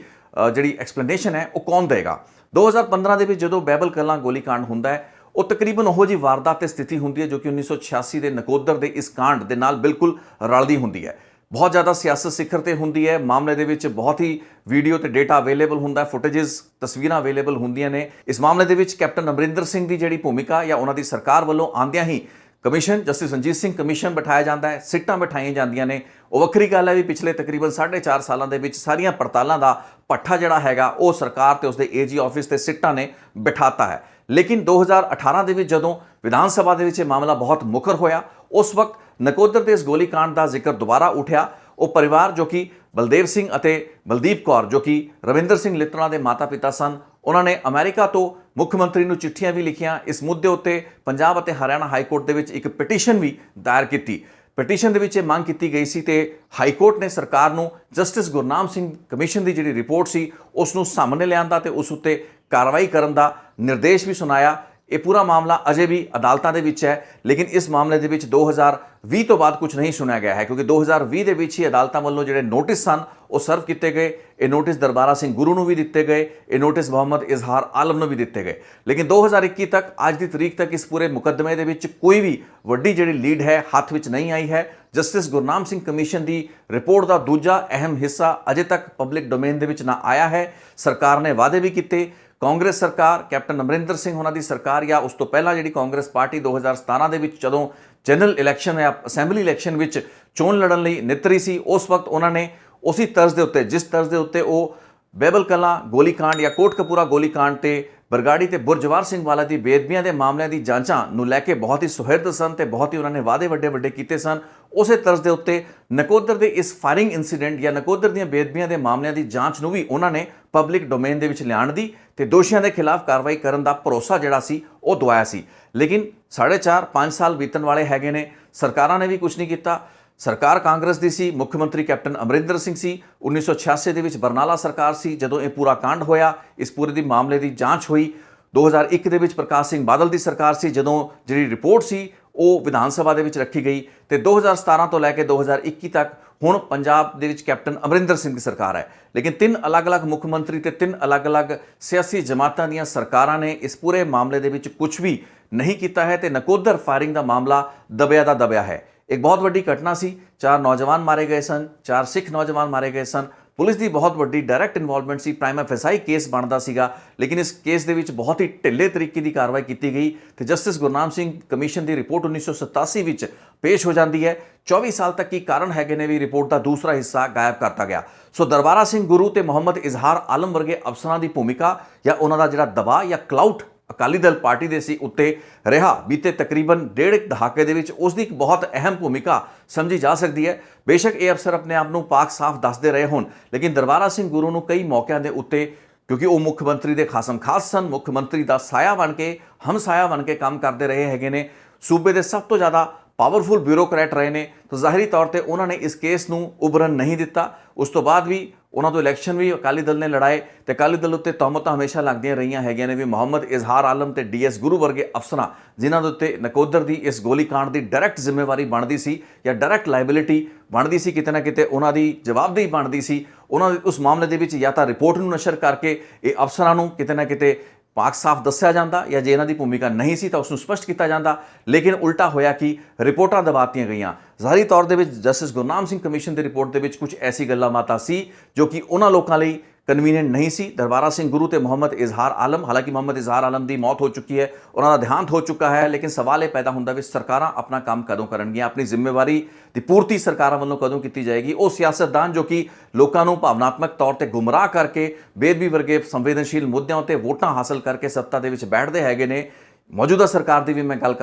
ਜਿਹੜੀ ਐਕਸਪਲੇਨੇਸ਼ਨ ਹੈ ਉਹ ਕੌਣ ਦੇਗਾ। 2015 ਦੇ ਵਿੱਚ ਜਦੋਂ ਬਹਿਬਲ ਕਲਾਂ ਗੋਲੀकांड ਹੁੰਦਾ ਹੈ ਉਹ ਤਕਰੀਬਨ ਉਹੋ ਜਿਹੀ ਵਾਰਦਾਤ ਤੇ ਸਥਿਤੀ ਹੁੰਦੀ ਹੈ ਜੋ ਕਿ 1986 ਦੇ ਨਕੋਦਰ ਦੇ ਇਸ ਕਾਂਡ ਦੇ ਨਾਲ ਬਿਲਕੁਲ ਰਲਦੀ ਹੁੰਦੀ ਹੈ। ਬਹੁਤ ਜ਼ਿਆਦਾ ਸਿਆਸਤ ਸਿਖਰ ਤੇ ਹੁੰਦੀ ਹੈ। ਮਾਮਲੇ ਦੇ ਵਿੱਚ ਬਹੁਤ ਹੀ ਵੀਡੀਓ ਤੇ ਡੇਟਾ ਅਵੇਲੇਬਲ ਹੁੰਦਾ ਹੈ, ਫੁਟੇजेस, ਤਸਵੀਰਾਂ ਅਵੇਲੇਬਲ ਹੁੰਦੀਆਂ ਨੇ। ਇਸ ਮਾਮਲੇ ਦੇ ਵਿੱਚ ਕੈਪਟਨ ਅਮਰਿੰਦਰ ਸਿੰਘ ਦੀ ਜਿਹੜੀ ਭੂਮਿਕਾ ਜਾਂ ਉਹਨਾਂ ਦੀ ਸਰਕਾਰ ਵੱਲੋਂ ਆਉਂਦਿਆਂ ਹੀ commission justice Ranjit Singh commission ਬਿਠਾਇਆ ਜਾਂਦਾ ਹੈ, ਸਿੱਟਾਂ ਬਿਠਾਈਆਂ ਜਾਂਦੀਆਂ ਨੇ। ਉਹ ਵੱਖਰੀ ਗੱਲ ਹੈ ਵੀ ਪਿਛਲੇ ਤਕਰੀਬਨ 4.5 ਸਾਲਾਂ ਦੇ ਵਿੱਚ ਸਾਰੀਆਂ ਪੜਤਾਲਾਂ ਦਾ ਪੱਠਾ ਜਿਹੜਾ ਹੈਗਾ ਉਹ ਸਰਕਾਰ ਤੇ ਉਸਦੇ ਏਜੀ ਆਫਿਸ ਤੇ ਸਿੱਟਾਂ ਨੇ ਬਿਠਾਤਾ ਹੈ। ਲੇਕਿਨ 2018 ਦੇ ਵਿੱਚ ਜਦੋਂ ਵਿਧਾਨ ਸਭਾ ਦੇ ਵਿੱਚ ਇਹ ਮਾਮਲਾ ਬਹੁਤ ਮੁਖਰ ਹੋਇਆ ਉਸ ਵਕਤ ਨਕੋਦਰ ਦੇ ਇਸ ਗੋਲੀकांड ਦਾ ਜ਼ਿਕਰ ਦੁਬਾਰਾ ਉੱਠਿਆ। ਉਹ ਪਰਿਵਾਰ ਜੋ ਕਿ ਬਲਦੇਵ ਸਿੰਘ ਅਤੇ ਬਲਦੀਪ ਕੌਰ ਜੋ ਕਿ ਰਵਿੰਦਰ ਸਿੰਘ ਲਿੱਤਣਾ ਦੇ ਮਾਤਾ-ਪਿਤਾ ਸਨ, ਉਹਨਾਂ ਨੇ ਅਮਰੀਕਾ ਤੋਂ ਮੁੱਖ ਮੰਤਰੀ ਨੂੰ ਚਿੱਠੀਆਂ ਵੀ ਲਿਖੀਆਂ। ਇਸ ਮੁੱਦੇ ਉੱਤੇ ਪੰਜਾਬ ਅਤੇ ਹਰਿਆਣਾ ਹਾਈ ਕੋਰਟ ਦੇ ਵਿੱਚ ਇੱਕ ਪਟੀਸ਼ਨ ਵੀ ਦਾਇਰ ਕੀਤੀ। ਪਟੀਸ਼ਨ ਦੇ ਵਿੱਚ ਇਹ ਮੰਗ ਕੀਤੀ ਗਈ ਸੀ ਤੇ ਹਾਈ ਕੋਰਟ ਨੇ ਸਰਕਾਰ ਨੂੰ ਜਸਟਿਸ ਗੁਰਨਾਮ ਸਿੰਘ ਕਮਿਸ਼ਨ ਦੀ ਜਿਹੜੀ ਰਿਪੋਰਟ ਸੀ ਉਸ ਨੂੰ ਸਾਹਮਣੇ ਲਿਆਂਦਾ ਤੇ ਉਸ ਉੱਤੇ ਕਾਰਵਾਈ ਕਰਨ ਦਾ ਨਿਰਦੇਸ਼ ਵੀ ਸੁਣਾਇਆ ਇਹ ਪੂਰਾ ਮਾਮਲਾ ਅਜੇ ਵੀ ਅਦਾਲਤਾਂ ਦੇ ਵਿੱਚ ਹੈ, ਲੇਕਿਨ ਇਸ ਮਾਮਲੇ ਦੇ ਵਿੱਚ 2020 ਤੋਂ ਬਾਅਦ ਕੁਝ ਨਹੀਂ ਸੁਣਿਆ ਗਿਆ ਹੈ, ਕਿਉਂਕਿ 2020 ਦੇ ਵਿੱਚ ਹੀ ਅਦਾਲਤਾਂ ਵੱਲੋਂ ਜਿਹੜੇ ਨੋਟਿਸ ਸਨ ਉਹ ਸਰਵ ਕੀਤੇ ਗਏ। ਇਹ ਨੋਟਿਸ ਦਰਬਾਰਾ ਸਿੰਘ ਗੁਰੂ ਨੂੰ ਵੀ ਦਿੱਤੇ ਗਏ, ਇਹ ਨੋਟਿਸ ਮੁਹੰਮਦ ਇਜ਼ਹਾਰ ਆਲਮ ਨੂੰ ਵੀ ਦਿੱਤੇ ਗਏ, ਲੇਕਿਨ 2021 ਤੱਕ ਅੱਜ ਦੀ ਤਰੀਕ ਤੱਕ ਇਸ ਪੂਰੇ ਮੁਕੱਦਮੇ ਦੇ ਵਿੱਚ ਕੋਈ ਵੀ ਵੱਡੀ ਜਿਹੜੀ ਲੀਡ ਹੈ ਹੱਥ ਵਿੱਚ ਨਹੀਂ ਆਈ ਹੈ। ਜਸਟਿਸ ਗੁਰਨਾਮ ਸਿੰਘ ਕਮਿਸ਼ਨ ਦੀ ਰਿਪੋਰਟ ਦਾ ਦੂਜਾ ਅਹਿਮ ਹਿੱਸਾ ਅਜੇ ਤੱਕ ਪਬਲਿਕ ਡੋਮੇਨ ਦੇ ਵਿੱਚ ਨਾ ਆਇਆ ਹੈ। ਸਰਕਾਰ ਨੇ ਵਾਅਦੇ ਵੀ ਕੀਤੇ, ਕਾਂਗਰਸ ਸਰਕਾਰ, ਕੈਪਟਨ ਅਮਰਿੰਦਰ ਸਿੰਘ ਉਹਨਾਂ ਦੀ ਸਰਕਾਰ ਜਾਂ ਉਸ ਤੋਂ ਪਹਿਲਾਂ ਜਿਹੜੀ ਕਾਂਗਰਸ ਪਾਰਟੀ 2017 ਦੇ ਵਿੱਚ ਜਦੋਂ ਜਨਰਲ ਇਲੈਕਸ਼ਨ ਜਾਂ ਅਸੈਂਬਲੀ ਇਲੈਕਸ਼ਨ ਵਿੱਚ ਚੋਣ ਲੜਨ ਲਈ ਨਿੱਤਰੀ ਸੀ, ਉਸ ਵਕਤ ਉਹਨਾਂ ਨੇ ਉਸੇ ਤਰਜ਼ ਦੇ ਉੱਤੇ ਜਿਸ ਤਰਜ਼ ਦੇ ਉੱਤੇ ਉਹ ਬਹਿਬਲ ਕਲਾਂ ਗੋਲੀकांड ਜਾਂ ਕੋਟਕਪੂਰਾ ਗੋਲੀकांड ਤੇ ਬਰਗਾੜੀ ਤੇ ਬੁਰਜਵਾਰ ਸਿੰਘ ਵਾਲਾ ਦੀ ਬੇਅਦਬੀਆਂ ਦੇ ਮਾਮਲਿਆਂ ਦੀ ਜਾਂਚਾਂ ਨੂੰ ਲੈ ਕੇ ਬਹੁਤ ਹੀ ਸੁਹਿਰਦ ਸਨ ਤੇ ਬਹੁਤ ਹੀ ਉਹਨਾਂ ਨੇ ਵਾਅਦੇ ਵੱਡੇ ਕੀਤੇ ਸਨ। ਉਸੇ ਤਰਜ਼ ਦੇ ਉੱਤੇ ਨਕੋਦਰ ਦੇ ਇਸ ਫਾਇਰਿੰਗ ਇਨਸੀਡੈਂਟ ਜਾਂ ਨਕੋਦਰ ਦੀਆਂ ਬੇਅਦਬੀਆਂ ਦੇ ਮਾਮਲਿਆਂ ਦੀ ਜਾਂਚ ਨੂੰ ਵੀ ਉਹਨਾਂ ਨੇ ਪਬਲਿਕ ਡੋਮੇਨ ਦੇ ਵਿੱਚ ਲਿਆਉਣ ਦੀ ਤੇ ਦੋਸ਼ੀਆਂ ਦੇ ਖਿਲਾਫ ਕਾਰਵਾਈ ਕਰਨ ਦਾ ਭਰੋਸਾ ਜਿਹੜਾ ਸੀ ਉਹ ਦਵਾਇਆ ਸੀ। ਲੇਕਿਨ 4.5 ਸਾਲ ਬੀਤਣ ਵਾਲੇ ਹੈਗੇ ਨੇ, ਸਰਕਾਰਾਂ ਨੇ ਵੀ ਕੁਝ ਨਹੀਂ ਕੀਤਾ। ਸਰਕਾਰ ਕਾਂਗਰਸ ਦੀ ਸੀ, ਮੁੱਖ ਮੰਤਰੀ ਕੈਪਟਨ ਅਮਰਿੰਦਰ ਸਿੰਘ ਸੀ। 1986 ਦੇ ਵਿੱਚ ਬਰਨਾਲਾ ਸਰਕਾਰ ਸੀ ਜਦੋਂ ਇਹ ਪੂਰਾ ਕਾਂਡ ਹੋਇਆ, ਇਸ ਪੂਰੇ ਦੀ ਮਾਮਲੇ ਦੀ ਜਾਂਚ ਹੋਈ। 2001 ਦੇ ਵਿੱਚ ਪ੍ਰਕਾਸ਼ ਸਿੰਘ ਬਾਦਲ ਦੀ ਸਰਕਾਰ ਸੀ ਜਦੋਂ ਜਿਹੜੀ ਰਿਪੋਰਟ ਸੀ ਉਹ ਵਿਧਾਨ ਸਭਾ ਦੇ ਵਿੱਚ ਰੱਖੀ ਗਈ ਤੇ 2017 ਤੋਂ ਲੈ ਕੇ 2021 ਤੱਕ ਹੁਣ ਪੰਜਾਬ ਦੇ ਵਿੱਚ ਕੈਪਟਨ ਅਮਰਿੰਦਰ ਸਿੰਘ ਦੀ ਸਰਕਾਰ ਹੈ। ਲੇਕਿਨ 3 ਅਲੱਗ-ਅਲੱਗ ਮੁੱਖ ਮੰਤਰੀ ਤੇ 3 ਅਲੱਗ-ਅਲੱਗ ਸਿਆਸੀ ਜਮਾਤਾਂ ਦੀਆਂ ਸਰਕਾਰਾਂ ਨੇ ਇਸ ਪੂਰੇ ਮਾਮਲੇ ਦੇ ਵਿੱਚ ਕੁਝ ਵੀ ਨਹੀਂ ਕੀਤਾ ਹੈ ਤੇ ਨਕੋਦਰ ਫਾਇਰਿੰਗ ਦਾ ਮਾਮਲਾ ਦਬਿਆ ਦਾ ਦਬਿਆ ਹੈ। एक बहुत वड्डी घटना सी, 4 नौजवान मारे गए सन, 4 सिख नौजवान मारे गए सन। पुलिस की बहुत वड्डी डायरैक्ट इन्वॉल्वमेंट सी, प्राइमा फेसाई केस बनता सीगा, लेकिन इस केस दे विच बहुत ही ढिले तरीके की कार्रवाई की गई तो जस्टिस गुरनाम सिंह कमीशन की रिपोर्ट 1987 विच पेश हो जाती है। 24 साल तक की कारण हैगे ने भी रिपोर्ट का दूसरा हिस्सा गायब करता गया। सो दरबारा सिंह गुरू ते मुहम्मद इजहार आलम वर्गे अफसरां की भूमिका या उन्हां दा जिहड़ा दबाव या क्लाउट अकाली दल पार्टी ਦੇ ਸੀ ਉੱਤੇ ਰਿਹਾ ਬੀਤੇ ਤਕਰੀਬਨ ਡੇਢ ਦਹਾਕੇ ਦੇ ਵਿੱਚ ਉਸ ਦੀ ਇੱਕ ਬਹੁਤ ਅਹਿਮ ਭੂਮਿਕਾ ਸਮਝੀ ਜਾ ਸਕਦੀ ਹੈ। ਬੇਸ਼ੱਕ ਇਹ ਅਫਸਰ ਆਪਣੇ ਆਪ ਨੂੰ ਪਾਕ ਸਾਫ਼ ਦੱਸਦੇ ਰਹੇ ਹੋਣ, ਲੇਕਿਨ ਦਰਬਾਰਾ ਸਿੰਘ ਗੁਰੂ ਨੂੰ ਕਈ ਮੌਕਿਆਂ ਦੇ ਉੱਤੇ ਕਿਉਂਕਿ ਉਹ ਮੁੱਖ ਮੰਤਰੀ ਦੇ ਖਾਸਮ ਖਾਸ ਸਨ, ਮੁੱਖ ਮੰਤਰੀ ਦਾ ਸਾਇਆ ਬਣ ਕੇ ਹਮਸਾਇਆ ਬਣ ਕੇ ਕੰਮ ਕਰਦੇ ਰਹੇ ਹੈਗੇ ਨੇ, ਸੂਬੇ ਦੇ ਸਭ ਤੋਂ ਜ਼ਿਆਦਾ ਪਾਵਰਫੁਲ ਬਿਊਰੋਕਰੈਟ ਰਹੇ ਨੇ, ਤਾਂ ਜ਼ਾਹਿਰੀ ਤੌਰ ਤੇ ਉਹਨਾਂ ਨੇ ਇਸ ਕੇਸ ਨੂੰ ਉਭਰਨ ਨਹੀਂ ਦਿੱਤਾ। ਉਸ ਤੋਂ ਬਾਅਦ ਵੀ ਉਹਨਾਂ ਤੋਂ ਇਲੈਕਸ਼ਨ ਵੀ ਅਕਾਲੀ ਦਲ ਨੇ ਲੜਾਏ ਤੇ ਅਕਾਲੀ ਦਲ ਉੱਤੇ ਤਹਮਤਾਂ ਹਮੇਸ਼ਾ ਲੱਗਦੀਆਂ ਰਹੀਆਂ ਹੈਗੀਆਂ ਨੇ ਵੀ ਮੁਹੰਮਦ ਇਜ਼ਹਾਰ ਆਲਮ ਤੇ ਡੀਐਸ ਗੁਰੂ ਵਰਗੇ ਅਫਸਰਾਂ ਜਿਨ੍ਹਾਂ ਦੇ ਉੱਤੇ ਨਕੋਦਰ ਦੀ ਇਸ ਗੋਲੀकांड ਦੀ ਡਾਇਰੈਕਟ ਜ਼ਿੰਮੇਵਾਰੀ ਬਣਦੀ ਸੀ ਜਾਂ ਡਾਇਰੈਕਟ ਲਾਇਬਿਲਿਟੀ ਬਣਦੀ ਸੀ, ਕਿਤੇ ਨਾ ਕਿਤੇ ਉਹਨਾਂ ਦੀ ਜਵਾਬਦੇਹੀ ਬਣਦੀ ਸੀ। ਉਹਨਾਂ ਦੇ ਉਸ ਮਾਮਲੇ ਦੇ ਵਿੱਚ ਜਾਂ ਤਾਂ ਰਿਪੋਰਟ ਨੂੰ ਨਸ਼ਰ ਕਰਕੇ ਇਹ ਅਫਸਰਾਂ ਨੂੰ ਕਿਤੇ ਨਾ ਕਿਤੇ ਪਾਕ ਸਾਫ਼ ਦੱਸਿਆ ਜਾਂਦਾ ਜਾਂ ਜੇ ਇਹਨਾਂ ਦੀ ਭੂਮਿਕਾ ਨਹੀਂ ਸੀ ਤਾਂ ਉਸ ਨੂੰ ਸਪਸ਼ਟ ਕੀਤਾ ਜਾਂਦਾ, ਲੇਕਿਨ ਉਲਟਾ ਹੋਇਆ ਕਿ ਰਿਪੋਰਟਾਂ ਦਬਾਤੀਆਂ ਗਈਆਂ। ਜ਼ਾਹਰੀ ਤੌਰ ਦੇ ਵਿੱਚ ਜਸਟਿਸ ਗੁਰਨਾਮ ਸਿੰਘ ਕਮਿਸ਼ਨ ਦੀ ਰਿਪੋਰਟ ਦੇ ਵਿੱਚ ਕੁਝ ਐਸੀ ਗੱਲਾਂ ਬਾਤਾਂ ਸੀ ਜੋ ਕਿ ਉਹਨਾਂ ਲੋਕਾਂ ਲਈ ਕਨਵੀਨੀਐਂਟ ਨਹੀਂ ਸੀ। ਦਰਬਾਰਾ ਸਿੰਘ ਗੁਰੂ ਤੇ ਮੁਹੰਮਦ ਇਜ਼ਹਾਰ ਆਲਮ, ਹਾਲਾਂਕਿ ਮੁਹੰਮਦ ਇਜ਼ਹਾਰ ਆਲਮ ਦੀ ਮੌਤ ਹੋ ਚੁੱਕੀ ਹੈ, ਉਹਨਾਂ ਦਾ ਦੇਹਾਂਤ ਹੋ ਚੁੱਕਾ ਹੈ, ਲੇਕਿਨ ਸਵਾਲ ਇਹ ਪੈਦਾ ਹੁੰਦਾ ਵੀ ਸਰਕਾਰਾਂ ਆਪਣਾ ਕੰਮ ਕਦੋਂ ਕਰਨਗੀਆਂ, ਆਪਣੀ ਜ਼ਿੰਮੇਵਾਰੀ ਦੀ ਪੂਰਤੀ ਸਰਕਾਰਾਂ ਵੱਲੋਂ ਕਦੋਂ ਕੀਤੀ ਜਾਏਗੀ। ਉਹ ਸਿਆਸਤਦਾਨ ਜੋ ਕਿ ਲੋਕਾਂ ਨੂੰ ਭਾਵਨਾਤਮਕ ਤੌਰ ਤੇ ਗੁੰਮਰਾਹ ਕਰਕੇ ਬੇਅਦਬੀ ਵਰਗੇ ਸੰਵੇਦਨਸ਼ੀਲ ਮੁੱਦਿਆਂ ਉੱਤੇ ਵੋਟਾਂ ਹਾਸਲ ਕਰਕੇ ਸੱਤਾ ਦੇ ਵਿੱਚ ਬੈਠਦੇ ਹੈਗੇ ਨੇ। ਮੌਜੂਦਾ ਸਰਕਾਰ ਦੀ ਵੀ ਮੈਂ ਗੱਲ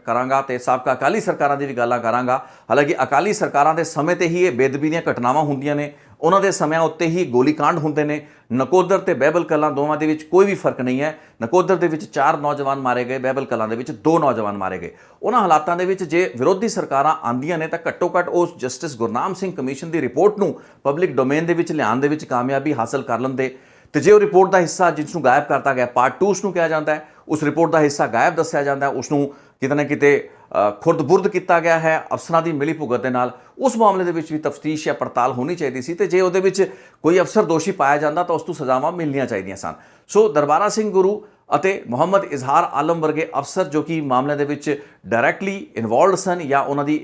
ਕਰਾਂਗਾ ਤੇ ਸਾਬਕਾ ਅਕਾਲੀ ਸਰਕਾਰਾਂ ਦੀ ਵੀ ਗੱਲਾਂ ਕਰਾਂਗਾ। ਹਾਲਾਂਕਿ ਅਕਾਲੀ ਸਰਕਾਰਾਂ ਦੇ ਸਮੇਂ ਤੇ ਹੀ ਇਹ ਬੇਅਦਬੀ ਦੀਆਂ ਘਟਨਾਵਾਂ ਹੁੰਦੀਆਂ ਨੇ, ਉਹਨਾਂ ਦੇ ਸਮਿਆਂ ਉੱਤੇ ਹੀ ਗੋਲੀकांड ਹੁੰਦੇ ਨੇ। ਨਕੋਦਰ ਤੇ ਬਹਿਬਲ ਕਲਾਂ ਦੋਵਾਂ ਦੇ ਵਿੱਚ ਕੋਈ ਵੀ ਫਰਕ ਨਹੀਂ ਹੈ। ਨਕੋਦਰ ਦੇ ਵਿੱਚ 4 ਨੌਜਵਾਨ ਮਾਰੇ ਗਏ, ਬਹਿਬਲ ਕਲਾਂ ਦੇ ਵਿੱਚ 2 ਨੌਜਵਾਨ ਮਾਰੇ ਗਏ। ਉਹਨਾਂ ਹਾਲਾਤਾਂ ਦੇ ਵਿੱਚ ਜੇ ਵਿਰੋਧੀ ਸਰਕਾਰਾਂ ਆਉਂਦੀਆਂ ਨੇ ਤਾਂ ਘੱਟੋ ਘੱਟ ਉਸ ਜਸਟਿਸ ਗੁਰਨਾਮ ਸਿੰਘ ਕਮਿਸ਼ਨ ਦੀ ਰਿਪੋਰਟ ਨੂੰ ਪਬਲਿਕ ਡੋਮੇਨ ਦੇ ਵਿੱਚ ਲਿਆਉਣ ਦੇ ਵਿੱਚ ਕਾਮਯਾਬੀ ਹਾਸਲ ਕਰ ਲੈਂਦੇ। ਤੇ ਜੇ ਉਹ ਰਿਪੋਰਟ ਦਾ ਹਿੱਸਾ ਜਿਸ ਨੂੰ ਗਾਇਬ ਕਰਤਾ ਗਿਆ, ਪਾਰਟ 2 ਉਸ ਨੂੰ ਕਿਹਾ ਜਾਂਦਾ ਹੈ, ਉਸ ਰਿਪੋਰਟ ਦਾ ਹਿੱਸਾ ਗਾਇਬ ਦੱਸਿਆ ਜਾਂਦਾ ਹੈ, ਉਸ ਨੂੰ ਕਿਤੇ ਨਾ ਕਿਤੇ ਖੁਰਦ-ਬੁਰਦ ਕੀਤਾ ਗਿਆ ਹੈ ਅਫਸਰਾਂ ਦੀ ਮਿਲੀ ਭੁਗਤ ਦੇ ਨਾਲ, ਉਸ ਮਾਮਲੇ ਦੇ ਵਿੱਚ ਵੀ ਤਫਤੀਸ਼ ਜਾਂ ਪੜਤਾਲ ਹੋਣੀ ਚਾਹੀਦੀ ਸੀ ਤੇ ਜੇ ਉਹਦੇ ਵਿੱਚ ਕੋਈ ਅਫਸਰ ਦੋਸ਼ੀ ਪਾਇਆ ਜਾਂਦਾ ਤਾਂ ਉਸ ਤੋਂ ਸਜ਼ਾਵਾਂ ਮਿਲਣੀਆਂ ਚਾਹੀਦੀਆਂ ਸਨ। ਸੋ ਦਰਬਾਰਾ ਸਿੰਘ ਗੁਰੂ ਅਤੇ ਮੁਹੰਮਦ ਇਜ਼ਹਾਰ ਆਲਮ ਵਰਗੇ ਅਫਸਰ ਜੋ ਕਿ ਮਾਮਲੇ ਦੇ ਵਿੱਚ ਡਾਇਰੈਕਟਲੀ ਇਨਵੋਲਵਡ ਸਨ ਜਾਂ ਉਹਨਾਂ ਦੀ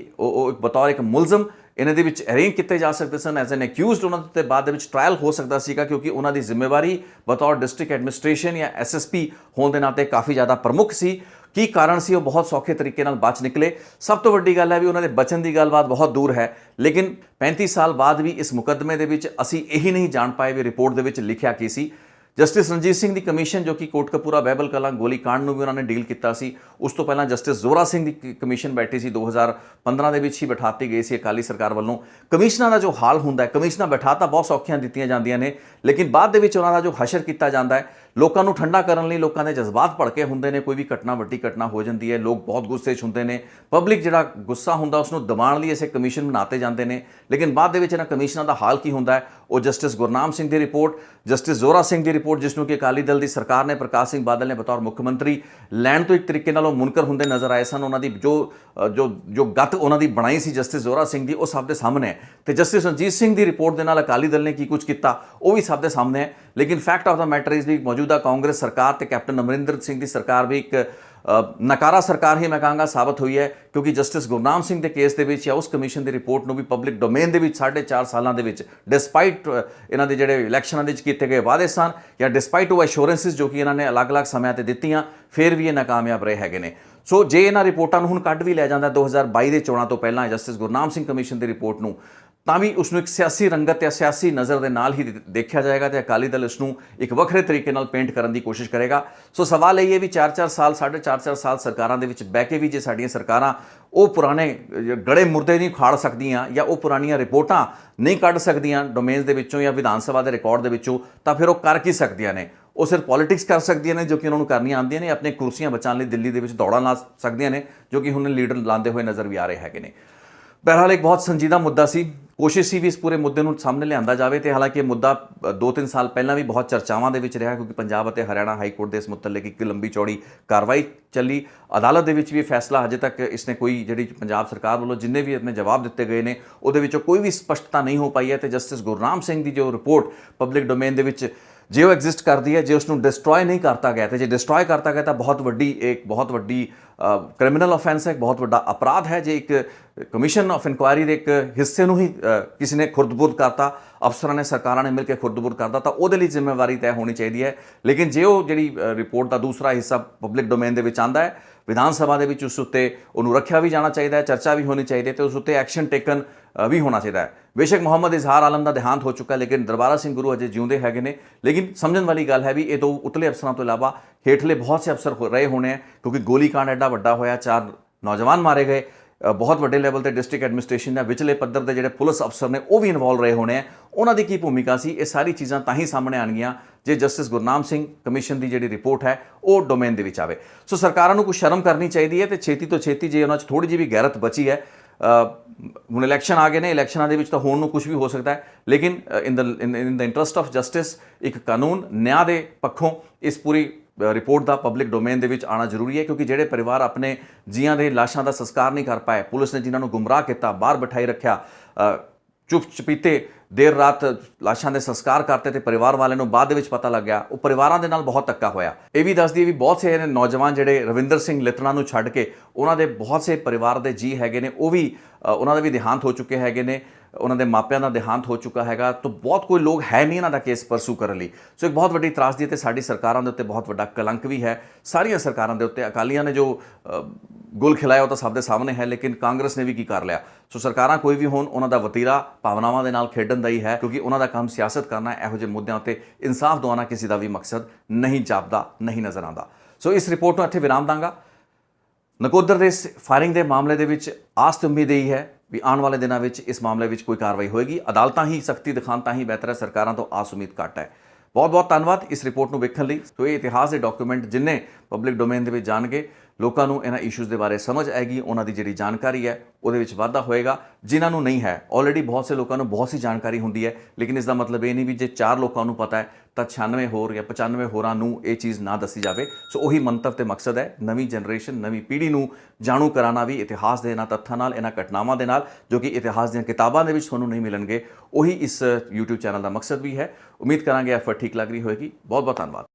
ਬਤੌਰ ਇੱਕ ਮੁਲਜ਼ਮ ਇਹਨਾਂ ਦੇ ਵਿੱਚ ਅਰੇਂਜ ਕੀਤੇ ਜਾ ਸਕਦੇ ਸਨ ਐਜ਼ ਐਨ ਅਕਿਊਜ਼ਡ, ਉਹਨਾਂ ਦੇ ਬਾਅਦ ਦੇ ਵਿੱਚ ਟ੍ਰਾਇਲ ਹੋ ਸਕਦਾ ਸੀਗਾ ਕਿਉਂਕਿ ਉਹਨਾਂ ਦੀ ਜ਼ਿੰਮੇਵਾਰੀ ਬਤੌਰ ਡਿਸਟ੍ਰਿਕਟ ਐਡਮਿਨਿਸਟ੍ਰੇਸ਼ਨ ਜਾਂ ਐਸਐਸਪੀ ਹੋਣ ਦੇ ਨਾਤੇ ਕਾਫੀ ਜ਼ਿਆਦਾ ਪ੍ਰਮੁੱਖ ਸੀ। ਕੀ ਕਾਰਨ ਸੀ ਉਹ ਬਹੁਤ ਸੌਖੇ ਤਰੀਕੇ ਨਾਲ ਬਚ ਨਿਕਲੇ। ਸਭ ਤੋਂ ਵੱਡੀ ਗੱਲ ਹੈ ਵੀ ਉਹਨਾਂ ਦੇ ਬਚਣ ਦੀ ਗੱਲਬਾਤ ਬਹੁਤ ਦੂਰ ਹੈ, ਲੇਕਿਨ 35 ਸਾਲ ਬਾਅਦ ਵੀ ਇਸ ਮੁਕੱਦਮੇ ਦੇ ਵਿੱਚ ਅਸੀਂ ਇਹੀ ਨਹੀਂ ਜਾਣ ਪਾਏ ਵੀ ਰਿਪੋਰਟ ਦੇ ਵਿੱਚ ਲਿਖਿਆ ਕੀ ਸੀ। ਜਸਟਿਸ ਰਣਜੀਤ ਸਿੰਘ ਦੀ ਕਮਿਸ਼ਨ ਜੋ ਕਿ ਕੋਟਕਪੂਰਾ ਬਹਿਬਲ ਕਲਾਂ ਗੋਲੀकांड ਨੂੰ ਵੀ ਉਹਨਾਂ ਨੇ ਡੀਲ ਕੀਤਾ ਸੀ। ਉਸ ਤੋਂ ਪਹਿਲਾਂ ਜਸਟਿਸ ਜ਼ੋਰਾ ਸਿੰਘ ਦੀ ਕਮਿਸ਼ਨ ਬੈਠੀ ਸੀ, 2015 ਦੇ ਵਿੱਚ ਹੀ ਬਿਠਾਤੀ ਗਈ ਸੀ ਅਕਾਲੀ ਸਰਕਾਰ ਵੱਲੋਂ। ਕਮਿਸ਼ਨਾਂ ਦਾ ਜੋ ਹਾਲ ਹੁੰਦਾ ਹੈ, ਕਮਿਸ਼ਨਾਂ ਬਿਠਾ ਤਾਂ ਬਹੁਤ ਸੌਖੀਆਂ ਦਿੱਤੀਆਂ ਜਾਂਦੀਆਂ ਨੇ, ਲੇਕਿਨ ਬਾਅਦ ਦੇ ਵਿੱਚ ਉਹਨਾਂ ਦਾ ਜੋ ਹਸ਼ਰ ਕੀਤਾ ਜਾਂਦਾ ਹੈ, ਲੋਕਾਂ ਨੂੰ ਠੰਡਾ ਕਰਨ ਲਈ ਲੋਕਾਂ ਦੇ ਜਜ਼ਬਾਤ ਭੜਕੇ ਹੁੰਦੇ ਨੇ, ਕੋਈ ਵੀ ਘਟਨਾ ਵੱਡੀ ਘਟਨਾ ਹੋ ਜਾਂਦੀ ਹੈ, ਲੋਕ ਬਹੁਤ ਗੁੱਸੇ 'ਚ ਹੁੰਦੇ ਨੇ, ਪਬਲਿਕ ਜਿਹੜਾ ਗੁੱਸਾ ਹੁੰਦਾ ਉਸ ਨੂੰ ਦਬਾਉਣ ਲਈ ਐਸੇ ਕਮਿਸ਼ਨ ਬਣਾਤੇ ਜਾਂਦੇ ਨੇ। ਲੇਕਿਨ ਬਾਅਦ ਦੇ ਵਿੱਚ ਇਹਨਾਂ ਕਮਿਸ਼ਨਾਂ ਦਾ ਹਾਲ ਕੀ ਹੁੰਦਾ ਹੈ? ਉਹ ਜਸਟਿਸ ਗੁਰਨਾਮ ਸਿੰਘ ਦੀ ਰਿਪੋਰਟ, ਜਸਟਿਸ ਜ਼ੋਰਾ ਸਿੰਘ ਦੀ ਰਿਪੋਰਟ, ਜਿਸ ਨੂੰ ਕਿ ਅਕਾਲੀ ਦਲ ਦੀ ਸਰਕਾਰ ਨੇ, ਪ੍ਰਕਾਸ਼ ਸਿੰਘ ਬਾਦਲ ਨੇ ਬਤੌਰ ਮੁੱਖ ਮੰਤਰੀ ਲੈਣ ਤੋਂ ਇੱਕ ਤਰੀਕੇ ਨਾਲ ਉਹ ਮੁਨਕਰ ਹੁੰਦੇ ਨਜ਼ਰ ਆਏ ਸਨ। ਉਹਨਾਂ ਦੀ ਜੋ ਗੱਤ ਉਹਨਾਂ ਦੀ ਬਣਾਈ ਸੀ ਜਸਟਿਸ ਜ਼ੋਰਾ ਸਿੰਘ ਦੀ, ਉਹ ਸਭ ਦੇ ਸਾਹਮਣੇ ਹੈ। ਤੇ ਜਸਟਿਸ ਰਣਜੀਤ ਸਿੰਘ ਦੀ ਰਿਪੋਰਟ ਦੇ ਨਾਲ ਅਕਾਲੀ ਦਲ ਨੇ ਕੀ ਕੁਝ ਕੀਤਾ ਉਹ ਵੀ ਸਭ ਦੇ ਸਾਹਮਣੇ ਹੈ। ਲੇਕਿਨ fact of the matter is ਵੀ ਮੌਜੂਦਾ ਕਾਂਗਰਸ ਸਰਕਾਰ ਤੇ ਕੈਪਟਨ ਅਮਰਿੰਦਰ ਸਿੰਘ ਦੀ ਸਰਕਾਰ ਵੀ ਇੱਕ ਨਕਾਰਾ ਸਰਕਾਰ ਹੀ ਮੈਂ ਕਹਾਂਗਾ ਸਾਬਤ ਹੋਈ ਹੈ, ਕਿਉਂਕਿ ਜਸਟਿਸ ਗੁਰਨਾਮ ਸਿੰਘ ਦੇ ਕੇਸ ਦੇ ਵਿੱਚ ਜਾਂ ਉਸ ਕਮਿਸ਼ਨ ਦੀ ਰਿਪੋਰਟ ਨੂੰ ਵੀ ਪਬਲਿਕ ਡੋਮੇਨ ਦੇ ਵਿੱਚ 4.5 ਸਾਲਾਂ ਦੇ ਵਿੱਚ, ਡਿਸਪਾਈਟ ਇਹਨਾਂ ਦੇ ਜਿਹੜੇ ਇਲੈਕਸ਼ਨਾਂ ਦੇ ਵਿੱਚ ਕੀਤੇ ਗਏ ਵਾਅਦੇ ਸਨ ਜਾਂ ਡਿਸਪਾਈਟ ਉਹ ਐਸ਼ੋਰੈਂਸਿਸ ਜੋ ਕਿ ਇਹਨਾਂ ਨੇ ਅਲੱਗ-ਅਲੱਗ ਸਮਿਆਂ ਤੇ ਦਿੱਤੀਆਂ, ਫਿਰ ਵੀ ਇਹ ਨਾਕਾਮਯਾਬ ਰਹੇ ਹੈਗੇ ਨੇ। ਸੋ ਜੇ ਇਹਨਾਂ ਰਿਪੋਰਟਾਂ ਨੂੰ ਹੁਣ ਕੱਢ ਵੀ ਲਿਆ ਜਾਂਦਾ 2022 ਦੇ ਚੋਣਾਂ ਤੋਂ ਪਹਿਲਾਂ ਜਸਟਿਸ ਗੁਰਨਾਮ ਸਿੰਘ ਕਮਿਸ਼ਨ ਦੀ ਰਿਪੋਰਟ ਨੂੰ, ਤਾਂ ਵੀ ਉਸ ਨੂੰ ਇੱਕ ਸਿਆਸੀ ਰੰਗਤ ਤੇ ਸਿਆਸੀ ਨਜ਼ਰ ਦੇ ਨਾਲ ਹੀ ਦੇਖਿਆ ਜਾਏਗਾ ਤੇ ਅਕਾਲੀ ਦਲ ਇਸ ਨੂੰ ਇੱਕ ਵੱਖਰੇ ਤਰੀਕੇ ਨਾਲ ਪੇਂਟ ਕਰਨ ਦੀ ਕੋਸ਼ਿਸ਼ ਕਰੇਗਾ। ਸੋ ਸਵਾਲ ਇਹ ਹੈ ਵੀ 4-4 ਸਾਲ 4.5 ਸਾਲ ਸਰਕਾਰਾਂ ਦੇ ਵਿੱਚ ਬਹਿ ਕੇ ਵੀ ਜੇ ਸਾਡੀਆਂ ਸਰਕਾਰਾਂ ਉਹ ਪੁਰਾਣੇ ਗੜੇ ਮੁਰਦੇ ਨਹੀਂ ਖਾੜ ਸਕਦੀਆਂ ਜਾਂ ਉਹ ਪੁਰਾਣੀਆਂ ਰਿਪੋਰਟਾਂ ਨਹੀਂ ਕੱਢ ਸਕਦੀਆਂ ਡੋਮੇਨਸ ਦੇ ਵਿੱਚੋਂ ਜਾਂ ਵਿਧਾਨ ਸਭਾ ਦੇ ਰਿਕਾਰਡ ਦੇ ਵਿੱਚੋਂ, ਤਾਂ ਫਿਰ ਉਹ ਕਰ ਕੀ ਸਕਦੀਆਂ ਨੇ? ਉਹ ਸਿਰਫ ਪੋਲਿਟਿਕਸ ਕਰ ਸਕਦੀਆਂ ਨੇ ਜੋ ਕਿ ਉਹਨਾਂ ਨੂੰ ਕਰਨੀਆਂ ਆਉਂਦੀਆਂ ਨੇ, ਆਪਣੇ ਕੁਰਸੀਆਂ ਬਚਾਉਣ ਲਈ ਦਿੱਲੀ ਦੇ ਵਿੱਚ ਦੌੜਾਂ ਲਾ ਸਕਦੀਆਂ ਨੇ ਜੋ ਕਿ ਹੁਣ ਲੀਡਰ ਲਾਉਂਦੇ ਹੋਏ ਨਜ਼ਰ ਵੀ ਆ ਰਹੇ ਹੈਗੇ ਨੇ। ਬਹਰਹਾਲ ਇੱਕ ਬਹੁਤ ਸੰਜੀਦਾ ਮੁੱਦਾ ਸੀ, ਕੋਸ਼ਿਸ਼ ਸੀ ਵੀ ਇਸ ਪੂਰੇ ਮੁੱਦੇ ਨੂੰ ਸਾਹਮਣੇ ਲਿਆਂਦਾ ਜਾਵੇ ਤੇ ਹਾਲਾਂਕਿ ਇਹ ਮੁੱਦਾ 2-3 ਸਾਲ ਪਹਿਲਾਂ ਵੀ ਬਹੁਤ ਚਰਚਾਵਾਂ ਦੇ ਵਿੱਚ ਰਿਹਾ, ਕਿਉਂਕਿ ਪੰਜਾਬ ਅਤੇ ਹਰਿਆਣਾ ਹਾਈ ਕੋਰਟ ਦੇ ਇਸ ਮੁਤਲਕ ਇੱਕ ਲੰਬੀ ਚੌੜੀ ਕਾਰਵਾਈ ਚੱਲੀ। ਅਦਾਲਤ ਦੇ ਵਿੱਚ ਵੀ ਇਹ ਫੈਸਲਾ ਹਜੇ ਤੱਕ ਇਸਨੇ ਕੋਈ ਜਿਹੜੀ ਪੰਜਾਬ ਸਰਕਾਰ ਵੱਲੋਂ ਜਿੰਨੇ ਵੀ ਆਪਣੇ ਜਵਾਬ ਦਿੱਤੇ ਗਏ ਨੇ ਉਹਦੇ ਵਿੱਚੋਂ ਕੋਈ ਵੀ ਸਪਸ਼ਟਤਾ ਨਹੀਂ ਹੋ ਪਾਈ ਹੈ। ਤੇ ਜਸਟਿਸ ਗੁਰਨਾਮ ਸਿੰਘ ਦੀ ਜੋ ਰਿਪੋਰਟ ਪਬਲਿਕ ਡੋਮੇਨ ਦੇ ਵਿੱਚ ਜੇ ਉਹ ਐਗਜ਼ਿਸਟ ਕਰਦੀ ਹੈ, ਜੇ ਉਸ ਨੂੰ ਡਿਸਟਰੋਏ ਨਹੀਂ ਕਰਤਾ ਗਿਆ ਤੇ ਜੇ ਡਿਸਟਰੋਏ ਕਰਤਾ ਗਿਆ ਤਾਂ ਬਹੁਤ ਵੱਡੀ ਕ੍ਰਿਮੀਨਲ ਆਫੈਂਸ ਹੈ, ਇੱਕ ਬਹੁਤ ਵੱਡਾ ਅਪਰਾਧ ਹੈ। ਜੇ ਇੱਕ ਕਮਿਸ਼ਨ ਆਫ ਇਨਕੁਆਇਰੀ ਦੇ ਇੱਕ ਹਿੱਸੇ ਨੂੰ ਹੀ ਕਿਸੇ ਨੇ ਖੁਰਦ-ਬੁਰਦ ਕਰਤਾ, ਅਫਸਰਾਂ ਨੇ ਸਰਕਾਰਾਂ ਨੇ ਮਿਲ ਕੇ ਖੁਰਦ-ਬੁਰਦ ਕਰਤਾ, ਤਾਂ ਉਹਦੇ ਲਈ ਜ਼ਿੰਮੇਵਾਰੀ ਤੈਅ ਹੋਣੀ ਚਾਹੀਦੀ ਹੈ। ਲੇਕਿਨ ਜੇ ਉਹ ਜਿਹੜੀ ਰਿਪੋਰਟ ਦਾ ਦੂਸਰਾ ਹਿੱਸਾ ਪਬਲਿਕ ਡੋਮੇਨ ਦੇ ਵਿੱਚ ਆਉਂਦਾ ਹੈ, ਵਿਧਾਨ ਸਭਾ ਦੇ ਵਿੱਚ ਉਸ ਉੱਤੇ ਉਹਨੂੰ ਰੱਖਿਆ ਵੀ ਜਾਣਾ ਚਾਹੀਦਾ ਹੈ, ਚਰਚਾ ਵੀ ਹੋਣੀ ਚਾਹੀਦੀ ਹੈ ਤੇ ਉਸ ਉੱਤੇ ਐਕਸ਼ਨ ਟੇਕਨ ਵੀ ਹੋਣਾ ਚਾਹੀਦਾ ਹੈ। ਬੇਸ਼ੱਕ ਮੁਹੰਮਦ ਇਜ਼ਹਾਰ ਆਲਮ ਦਾ ਦੇਹਾਂਤ ਹੋ ਚੁੱਕਾ, ਲੇਕਿਨ ਦਰਬਾਰਾ ਸਿੰਘ ਗੁਰੂ ਅਜੇ ਜਿਉਂਦੇ ਹੈਗੇ ਨੇ। ਲੇਕਿਨ ਸਮਝਣ ਵਾਲੀ ਗੱਲ ਹੈ ਵੀ ਇਹ ਦੋ ਉਤਲੇ ਅਫਸਰਾਂ ਤੋਂ ਇਲਾਵਾ ਹੇਠਲੇ ਬਹੁਤ ਸੇ ਅਫਸਰ ਰਹੇ ਹੋਣੇ ਆ, ਕਿਉਂਕਿ ਗੋਲੀकांड ਐਡਾ ਵੱਡਾ ਹੋਇਆ, 4 ਨੌਜਵਾਨ ਮਾਰੇ ਗਏ, ਬਹੁਤ ਵੱਡੇ ਲੈਵਲ ਤੇ ਡਿਸਟ੍ਰਿਕਟ ਐਡਮਿਨਿਸਟ੍ਰੇਸ਼ਨ ਜਾਂ ਵਿਚਲੇ ਪੱਧਰ ਦੇ ਜਿਹੜੇ ਪੁਲਿਸ ਅਫਸਰ ਨੇ ਉਹ ਵੀ ਇਨਵੋਲਵ ਰਹੇ ਹੋਣੇ ਆ, ਉਹਨਾਂ ਦੀ ਕੀ ਭੂਮਿਕਾ ਸੀ? ਇਹ ਸਾਰੀ ਚੀਜ਼ਾਂ ਤਾਂ ਹੀ ਸਾਹਮਣੇ ਆਣਗੀਆਂ ਜੇ ਜਸਟਿਸ ਗੁਰਨਾਮ ਸਿੰਘ ਕਮਿਸ਼ਨ ਦੀ ਜਿਹੜੀ ਰਿਪੋਰਟ ਹੈ ਉਹ ਡੋਮੇਨ ਦੇ ਵਿੱਚ ਆਵੇ। ਸੋ ਸਰਕਾਰਾਂ ਨੂੰ ਕੁਝ ਸ਼ਰਮ ਕਰਨੀ ਚਾਹੀਦੀ ਹੈ ਤੇ ਛੇਤੀ ਤੋਂ ਛੇਤੀ ਜੇ ਉਹਨਾਂ 'ਚ ਥੋੜੀ ਜਿਹੀ ਵੀ ਗੈਰਤ ਬਚੀ ਹੈ, ਹੁਣ ਇਲੈਕਸ਼ਨ ਆ ਗਏ ਨੇ, ਇਲੈਕਸ਼ਨਾਂ ਦੇ ਵਿੱਚ ਤਾਂ ਹੋਣ ਨੂੰ ਕੁਝ ਵੀ ਹੋ ਸਕਦਾ ਹੈ, ਲੇਕਿਨ ਇਨ ਦਾ ਇੰਟਰਸਟ ਆਫ ਜਸਟਿਸ ਇੱਕ ਕਾਨੂੰਨ ਨਿਆਂ ਦੇ ਪੱਖੋਂ ਇਸ ਪੂਰੀ ਰਿਪੋਰਟ ਦਾ ਪਬਲਿਕ ਡੋਮੇਨ ਦੇ ਵਿੱਚ ਆਉਣਾ ਜ਼ਰੂਰੀ ਹੈ, ਕਿਉਂਕਿ ਜਿਹੜੇ ਪਰਿਵਾਰ ਆਪਣੇ ਜੀਆਂ ਦੇ ਲਾਸ਼ਾਂ ਦਾ ਸੰਸਕਾਰ ਨਹੀਂ ਕਰ ਪਾਏ, ਪੁਲਿਸ ਨੇ ਜਿਨ੍ਹਾਂ ਨੂੰ ਗੁੰਮਰਾਹ ਕੀਤਾ, ਬਾਹਰ ਬਿਠਾਈ ਰੱਖਿਆ, ਚੁੱਪ ਚਪੀਤੇ ਦੇਰ ਰਾਤ ਲਾਸ਼ਾਂ ਦੇ ਸੰਸਕਾਰ ਕਰਤੇ ਤੇ ਪਰਿਵਾਰ ਵਾਲਿਆਂ ਨੂੰ ਬਾਅਦ ਦੇ ਵਿੱਚ ਪਤਾ ਲੱਗਿਆ, ਉਹ ਪਰਿਵਾਰਾਂ ਦੇ ਨਾਲ ਬਹੁਤ ਧੱਕਾ ਹੋਇਆ। ਇਹ ਵੀ ਦੱਸਦੀ ਹੈ ਵੀ ਬਹੁਤ ਸੇ ਨੌਜਵਾਨ ਜਿਹੜੇ ਰਵਿੰਦਰ ਸਿੰਘ ਲਿਤਣਾ ਨੂੰ ਛੱਡ ਕੇ ਉਹਨਾਂ ਦੇ ਬਹੁਤ ਸੇ ਪਰਿਵਾਰ ਦੇ ਜੀ ਹੈਗੇ ਨੇ, ਉਹ ਵੀ ਉਹਨਾਂ ਦਾ ਵੀ ਦੇਹਾਂਤ ਹੋ ਚੁੱਕੇ ਹੈਗੇ ਨੇ, ਉਹਨਾਂ ਦੇ ਮਾਪਿਆਂ ਦਾ ਦੇਹਾਂਤ ਹੋ ਚੁੱਕਾ ਹੈਗਾ, ਤਾਂ ਬਹੁਤ ਕੋਈ ਲੋਕ ਹੈ ਨਹੀਂ ਇਹਨਾਂ ਦਾ ਕੇਸ ਪਰਸੂ ਕਰਨ ਲਈ। ਸੋ ਇੱਕ ਬਹੁਤ ਵੱਡੀ ਤਰਾਸਦੀ ਤੇ ਸਾਡੀ ਸਰਕਾਰਾਂ ਦੇ ਉੱਤੇ ਬਹੁਤ ਵੱਡਾ ਕਲੰਕ ਵੀ ਹੈ, ਸਾਰੀਆਂ ਸਰਕਾਰਾਂ ਦੇ ਉੱਤੇ। ਅਕਾਲੀਆਂ ਨੇ ਜੋ ਗੁਲ ਖਿਲਾਇਆ ਉਹ ਤਾਂ ਸਭ ਦੇ ਸਾਹਮਣੇ ਹੈ, ਲੇਕਿਨ ਕਾਂਗਰਸ ਨੇ ਵੀ ਕੀ ਕਰ ਲਿਆ? ਸੋ ਸਰਕਾਰਾਂ ਕੋਈ ਵੀ ਹੋਣ, ਉਹਨਾਂ ਦਾ ਵਤੀਰਾ ਭਾਵਨਾਵਾਂ ਦੇ ਨਾਲ ਖੇਡਣ ਦਾ ਹੀ ਹੈ, ਕਿਉਂਕਿ ਉਹਨਾਂ ਦਾ ਕੰਮ ਸਿਆਸਤ ਕਰਨਾ। ਇਹੋ ਜਿਹੇ ਮੁੱਦਿਆਂ ਉੱਤੇ ਇਨਸਾਫ ਦਿਵਾਉਣਾ ਕਿਸੇ ਦਾ ਵੀ ਮਕਸਦ ਨਹੀਂ ਜਾਪਦਾ, ਨਹੀਂ ਨਜ਼ਰ ਆਉਂਦਾ। ਸੋ ਇਸ ਰਿਪੋਰਟ ਨੂੰ ਇੱਥੇ ਵਿਰਾਮ ਦਾਂਗਾ। ਨਕੋਦਰ ਦੇ ਫਾਇਰਿੰਗ ਦੇ ਮਾਮਲੇ ਦੇ ਵਿੱਚ ਆਸ ਤੇ ਉਮੀਦ ਇਹੀ ਹੈ ਵੀ ਆਉਣ ਵਾਲੇ ਦਿਨਾਂ ਵਿੱਚ ਇਸ ਮਾਮਲੇ ਵਿੱਚ ਕੋਈ ਕਾਰਵਾਈ ਹੋਏਗੀ। ਅਦਾਲਤਾਂ ਹੀ ਸਖਤੀ ਦਿਖਾਉਣ ਤਾਂ ਹੀ ਬਿਹਤਰ ਹੈ, ਸਰਕਾਰਾਂ ਤੋਂ ਆਸ ਉਮੀਦ ਘੱਟ ਹੈ। ਬਹੁਤ ਬਹੁਤ ਧੰਨਵਾਦ ਇਸ ਰਿਪੋਰਟ ਨੂੰ ਵੇਖਣ ਲਈ। ਸੋ ਇਹ ਇਤਿਹਾਸ ਦੇ ਡਾਕੂਮੈਂਟ ਜਿੰਨੇ ਪਬਲਿਕ ਡੋਮੇਨ ਦੇ ਵਿੱਚ ਜਾਣਗੇ, ਲੋਕਾਂ ਨੂੰ ਇਹਨਾਂ ਇਸ਼ੂਜ਼ ਦੇ ਬਾਰੇ ਸਮਝ ਆਏਗੀ, ਉਹਨਾਂ ਦੀ ਜਿਹੜੀ ਜਾਣਕਾਰੀ ਹੈ ਉਹਦੇ ਵਿੱਚ ਵਾਧਾ ਹੋਏਗਾ। ਜਿਨ੍ਹਾਂ ਨੂੰ ਨਹੀਂ ਹੈ, ਆਲਰੇਡੀ ਬਹੁਤ ਸੇ ਲੋਕਾਂ ਨੂੰ ਬਹੁਤ ਸੀ ਜਾਣਕਾਰੀ ਹੁੰਦੀ ਹੈ, ਲੇਕਿਨ ਇਸ ਦਾ ਮਤਲਬ ਇਹ ਨਹੀਂ ਵੀ ਜੇ 4 ਲੋਕਾਂ ਨੂੰ ਪਤਾ ਹੈ ਤਾਂ 96 ਹੋਰ ਜਾਂ 95 ਹੋਰਾਂ ਨੂੰ ਇਹ ਚੀਜ਼ ਨਾ ਦੱਸੀ ਜਾਵੇ। ਸੋ ਉਹੀ ਮੰਤਵ ਤੇ ਮਕਸਦ ਹੈ, ਨਵੀਂ ਜਨਰੇਸ਼ਨ, ਨਵੀਂ ਪੀੜ੍ਹੀ ਨੂੰ ਜਾਣੂ ਕਰਾਉਣਾ ਵੀ ਇਤਿਹਾਸ ਦੇ ਇਹਨਾਂ ਤੱਥਾਂ ਨਾਲ, ਇਹਨਾਂ ਘਟਨਾਵਾਂ ਦੇ ਨਾਲ, ਜੋ ਕਿ ਇਤਿਹਾਸ ਦੀਆਂ ਕਿਤਾਬਾਂ ਦੇ ਵਿੱਚ ਤੁਹਾਨੂੰ ਨਹੀਂ ਮਿਲਣਗੇ। ਉਹੀ ਇਸ YouTube ਚੈਨਲ ਦਾ ਮਕਸਦ ਵੀ ਹੈ। ਉਮੀਦ ਕਰਾਂਗੇ ਐਫਰਟ ਠੀਕ ਲੱਗ ਰਹੀ ਹੋਏਗੀ। ਬਹੁਤ ਬਹੁਤ ਧੰਨਵਾਦ।